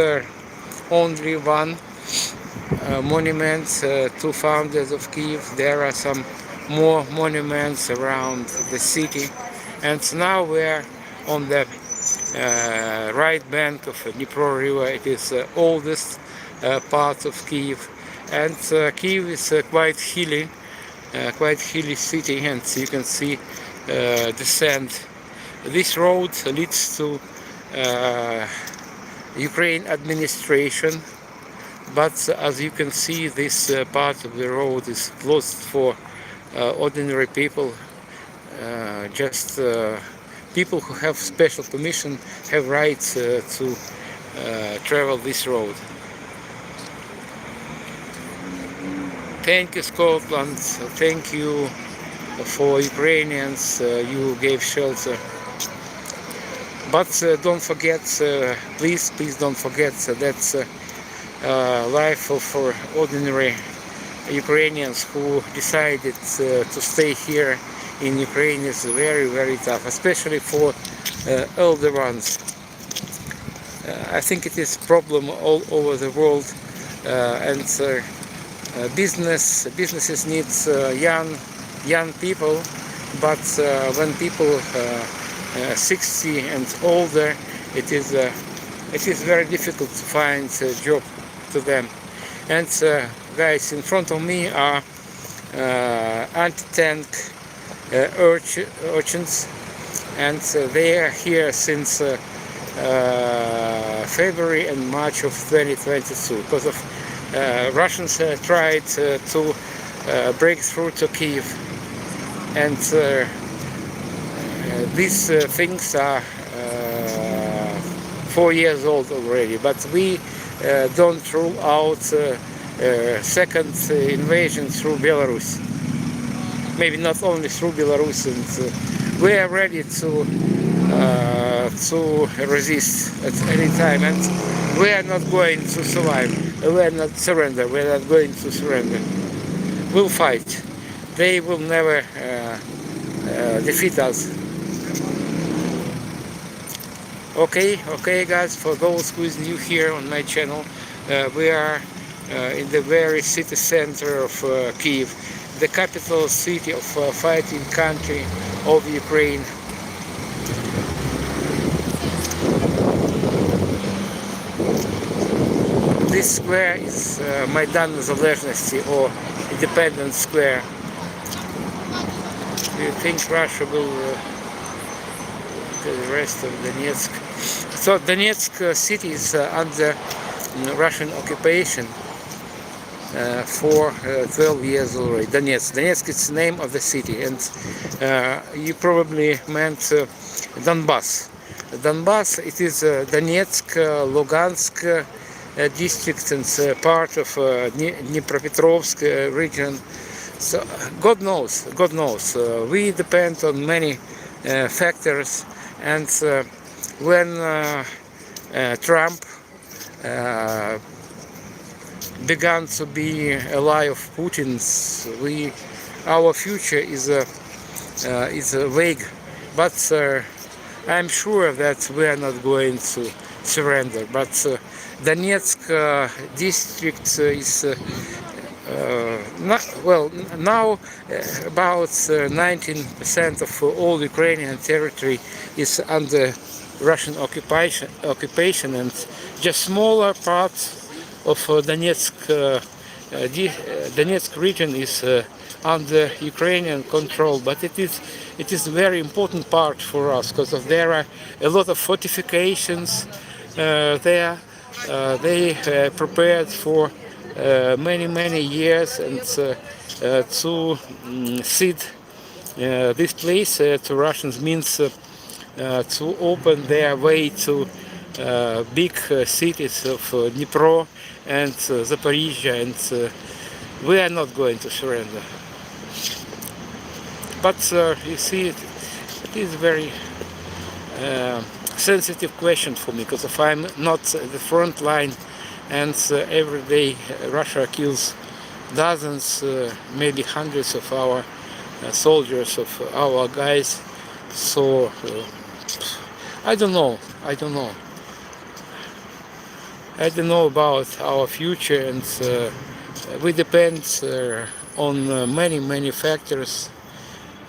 S1: only one monument to founders of Kyiv. There are some more monuments around the city, and now we're on the right bank of Dnipro River. It is the oldest part of Kyiv, and Kyiv is quite hilly city, and you can see the sand. This road leads to Ukraine administration, but as you can see, this part of the road is closed for ordinary people. Just people who have special permission have rights to travel this road. Thank you, Scotland. Thank you for Ukrainians. You gave shelter. But don't forget, please don't forget that life of ordinary Ukrainians who decided to stay here in Ukraine is very, very tough, especially for elder ones. I think it is a problem all over the world, and businesses need young people, but when people 60 and older, it is very difficult to find a job to them. And guys, in front of me are anti-tank urchins, and they are here since February and March of 2022 because of Russians tried to break through to Kyiv, and these things are 4 years old already, but we don't rule out second invasion through Belarus. Maybe not only through Belarus, and we are ready to resist at any time, and we are not going to survive. We are not surrender. We are not going to surrender. We'll fight. They will never defeat us. Okay guys, for those who is new here on my channel, we are in the very city center of Kyiv, the capital city of fighting country of Ukraine. This square is Майдан Незалежності, or Independence Square. Do you think Russia will the rest of Donetsk? So Donetsk city is under Russian occupation for 12 years already. Donetsk is the name of the city, and you probably meant Donbass. Donbass, it is Donetsk, Lugansk district and part of Dnipropetrovsk region. So God knows. We depend on many factors, and when Trump began to be ally of Putin's, our future is vague. But I'm sure that we are not going to surrender. But Donetsk district is now about 19% of all Ukrainian territory is under Russian occupation, and just smaller parts of Donetsk region is under Ukrainian control. But it is a very important part for us because there are a lot of fortifications there. They prepared for many years, and to cede this place to Russians means to open their way to big cities of Dnipro and Zaporizhia, and we are not going to surrender. But you see, it is very sensitive question for me, because if I'm not at the front line, and every day Russia kills dozens, maybe hundreds of our soldiers, of our guys. So I don't know about our future, and we depend on many factors,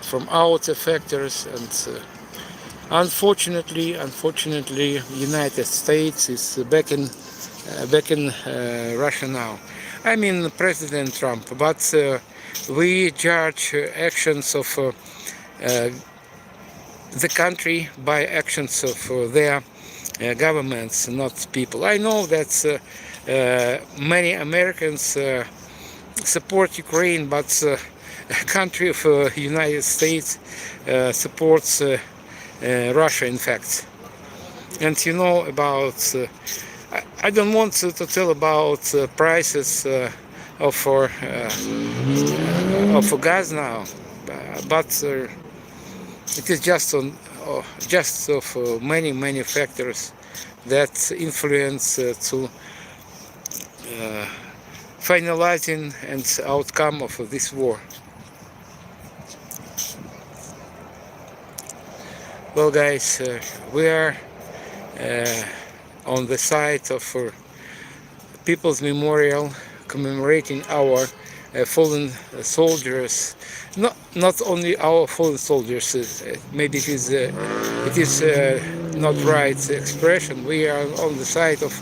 S1: from outer factors, and unfortunately United States is backing Russia now. I mean President Trump, but we judge actions of the country by actions of their governments, not people. I know that many Americans support Ukraine, but country of United States supports Russia, in fact. And you know about I don't want to tell about prices of gas now, but it is just of many factors that influence to finalizing and outcome of this war. Well, guys, we are on the site of People's Memorial, commemorating our fallen soldiers. Not only our fallen soldiers. Maybe it is not right expression. We are on the side of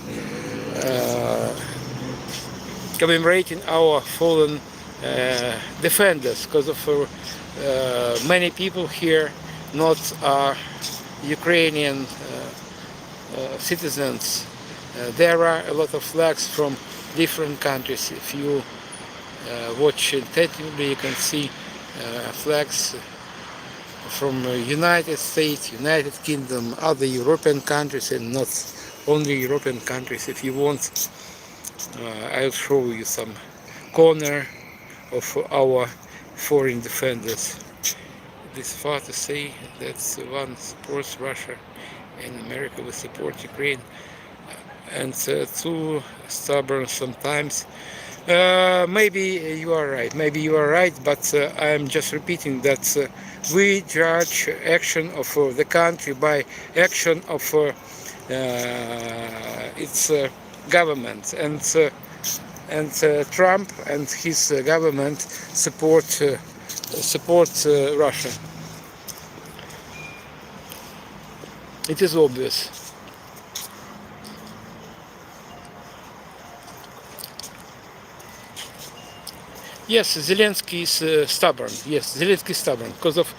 S1: commemorating our fallen defenders, because of many people here not are Ukrainian citizens. There are a lot of flags from different countries. If you watch attentively, you can see flags from United States, United Kingdom, other European countries, and not only European countries. If you want, I'll show you some corner of our foreign defenders. It is far to say that one supports Russia and America will support Ukraine, and too stubborn sometimes. Maybe you are right, but I'm just repeating that we judge action of the country by action of its government, and Trump and his government support Russia. It is obvious. Yes, Zelensky is stubborn. Yes, Zelensky is stubborn because of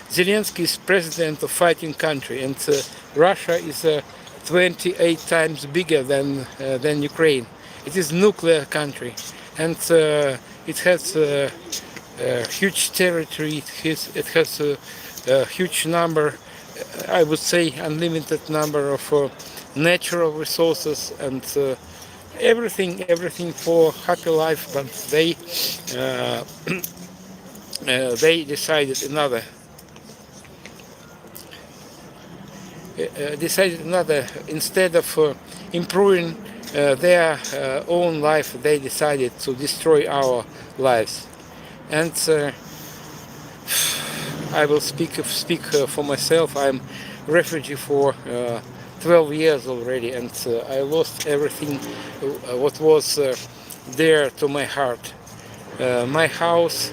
S1: Zelensky is president of fighting country, and Russia is 28 times bigger than Ukraine. It is nuclear country, and it has huge territory. It has a huge number, I would say unlimited number of natural resources, and everything for happy life. But they decided another. Instead of improving their own life, they decided to destroy our lives. And I will speak for myself. I'm refugee for 12 years already, and I lost everything what was dear to my heart. My house,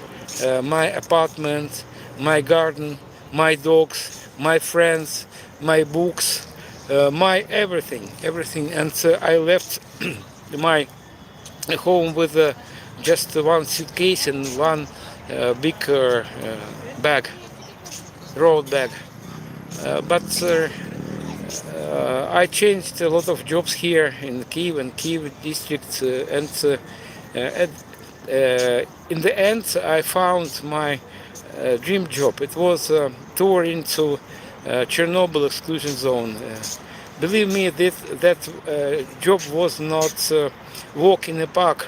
S1: my apartment, my garden, my dogs, my friends, my books, my everything. And I left my home with just one suitcase and one big bag, road bag. But I changed a lot of jobs here in Kyiv and Kyiv district, and in the end I found my dream job. It was tour into Chernobyl exclusion zone. Believe me, that job was not walk in the park,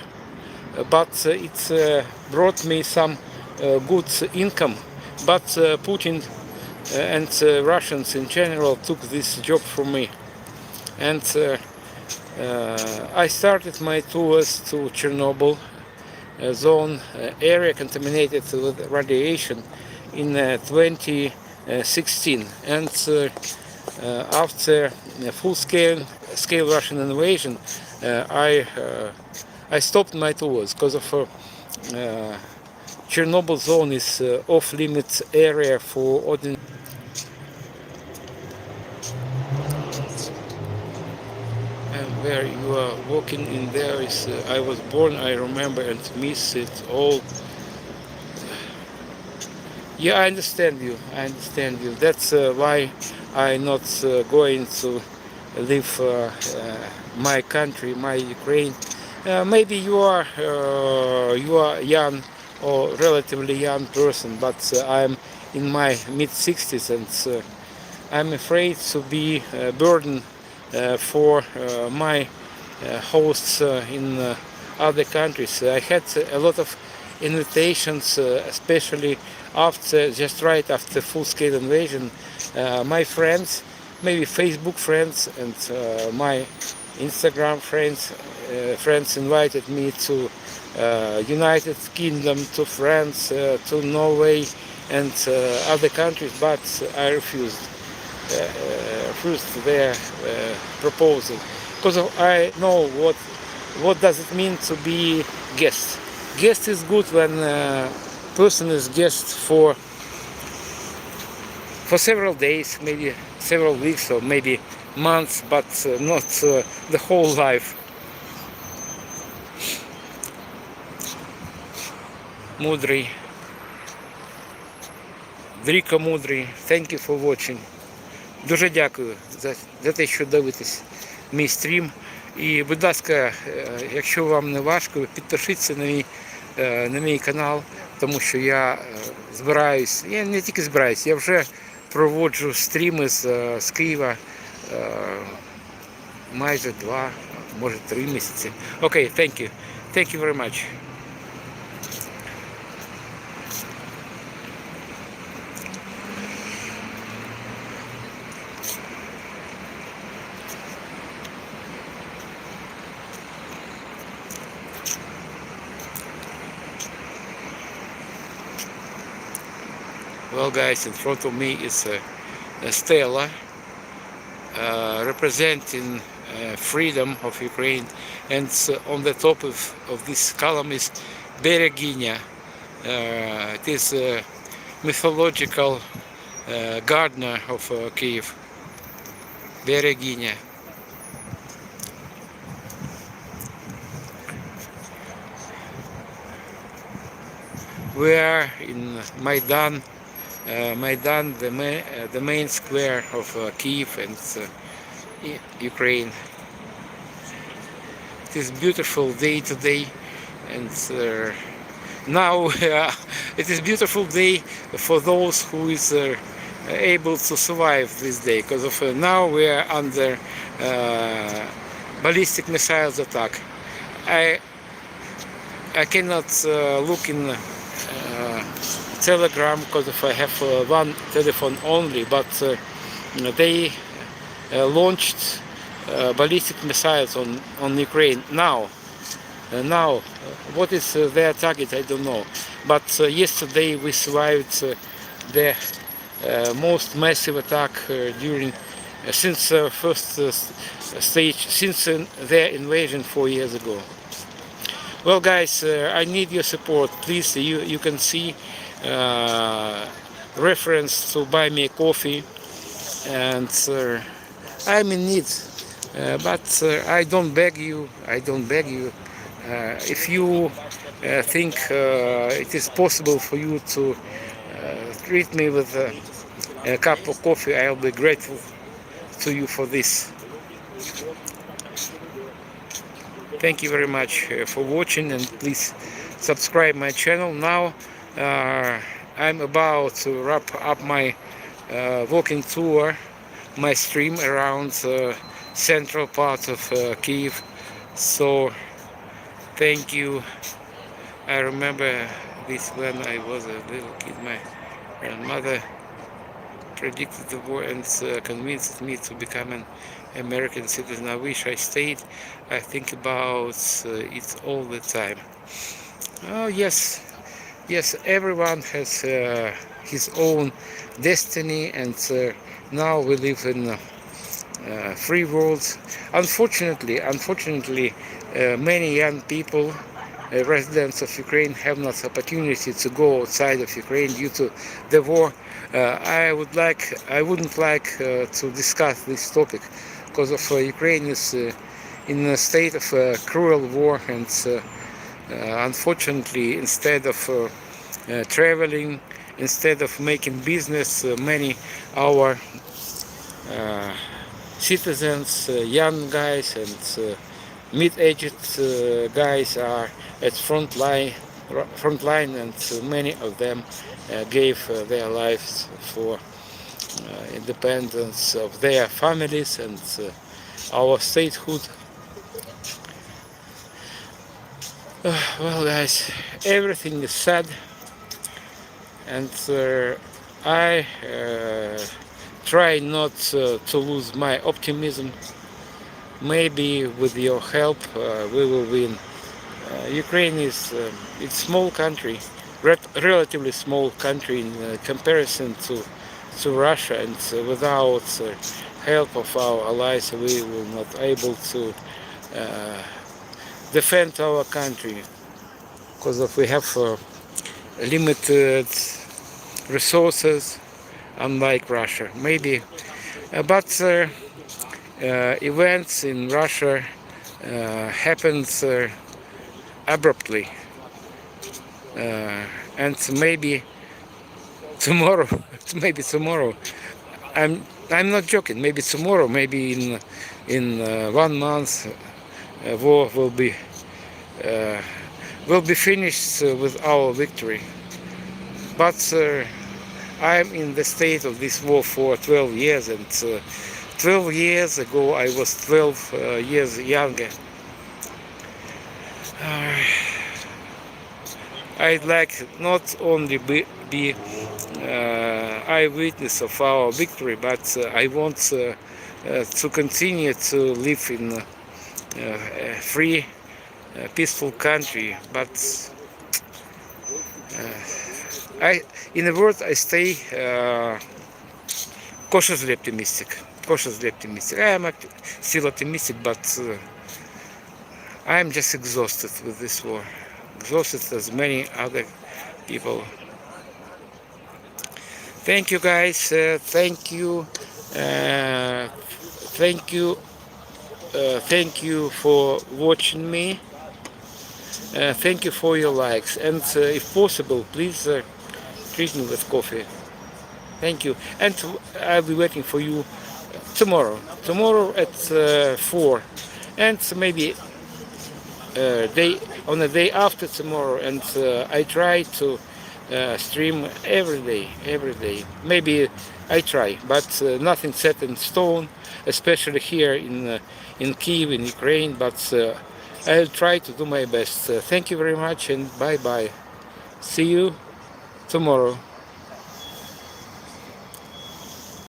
S1: but it brought me some good income. But Putin and Russians in general took this job from me, and I started my tours to Chernobyl zone area contaminated with radiation in 2016, and after full-scale Russian invasion, I stopped my tours because of Chernobyl zone is off-limits area for ordinary. And where you are walking in there is I was born, I remember, and miss it all. Yeah, I understand you. That's why I'm not going to leave my country, my Ukraine. Maybe you are young or relatively young person, but I'm in my mid-60s, and I'm afraid to be a burden for my hosts in other countries. I had a lot of invitations, especially just right after full-scale invasion. My friends, maybe Facebook friends and my Instagram friends invited me to United Kingdom, to France, to Norway and other countries, but I refused their proposal because I know what does it mean to be guest. Guest is good when person is guest for several days, maybe several weeks or maybe months, but not the whole life. Мудрий, Дріко мудрий, thank you for watching. Дуже дякую за те, що дивитесь мій стрім. І, будь ласка, якщо вам не важко, підпишіться на мій канал, тому що я збираюсь, я не тільки збираюсь, я вже проводжу стріми з Києва майже 2, може 3 місяці. Окей, thank you. Thank you very much. Well, guys, in front of me is a stela representing freedom of Ukraine, and on the top of this column is Bereginya. It is a mythological gardener of Kyiv, Bereginya. We are in Maidan, the main square of Kyiv and Ukraine. It is beautiful day today, and now it is beautiful day for those who is able to survive this day, because of now we are under ballistic missiles attack. I cannot look in Telegram because I have one telephone only, but they launched ballistic missiles on Ukraine now. What is their target, I don't know. But yesterday we survived the most massive attack since first stage, since their invasion 4 years ago. Well, guys, I need your support. Please, you can see reference to buy me a coffee, and I'm in need, but I don't beg you. If you think it is possible for you to treat me with a cup of coffee, I'll be grateful to you for this. Thank you very much for watching, and please subscribe my channel. Now I'm about to wrap up my walking tour, my stream around central part of Kyiv. So thank you. I remember this when I was a little kid. My grandmother predicted the war and convinced me to become an American citizen. I wish I stayed. I think about it all the time. Oh yes, everyone has his own destiny, and now we live in free world. Unfortunately, many young people, residents of Ukraine, have not opportunity to go outside of Ukraine due to the war. I wouldn't like to discuss this topic because of Ukraine is in a state of cruel war, and unfortunately, instead of traveling, instead of making business, many our citizens, young guys and mid-aged guys are at front line, and many of them gave their lives for independence of their families and our statehood. Well, guys, everything is sad, and I try not to lose my optimism. Maybe with your help, we will win. Ukraine is it's small country, relatively small country in comparison to Russia, and without help of our allies, we will not able to uh, defend our country because of we have limited resources, unlike Russia. Maybe, but events in Russia happens abruptly, and maybe tomorrow, maybe tomorrow. I'm not joking. Maybe tomorrow, maybe in 1 month, war will be finished with our victory. But I'm in the state of this war for 12 years, and 12 years ago I was 12 years younger. I'd like not only be eyewitness of our victory, but I want to continue to live in a free, peaceful country. But in a word, I stay cautiously optimistic. Cautiously optimistic. I am still optimistic, but I'm just exhausted with this war. Exhausted as many other people. Thank you, guys. Thank you. Thank you. Thank you for watching me. Thank you for your likes. And if possible, please treat me with coffee. Thank you. And I'll be waiting for you tomorrow. Tomorrow at 4. And maybe on the day after tomorrow, and I try to stream every day. Maybe I try, but nothing set in stone, especially here in Kyiv, in Ukraine. But I'll try to do my best. Thank you very much, and bye bye. See you tomorrow.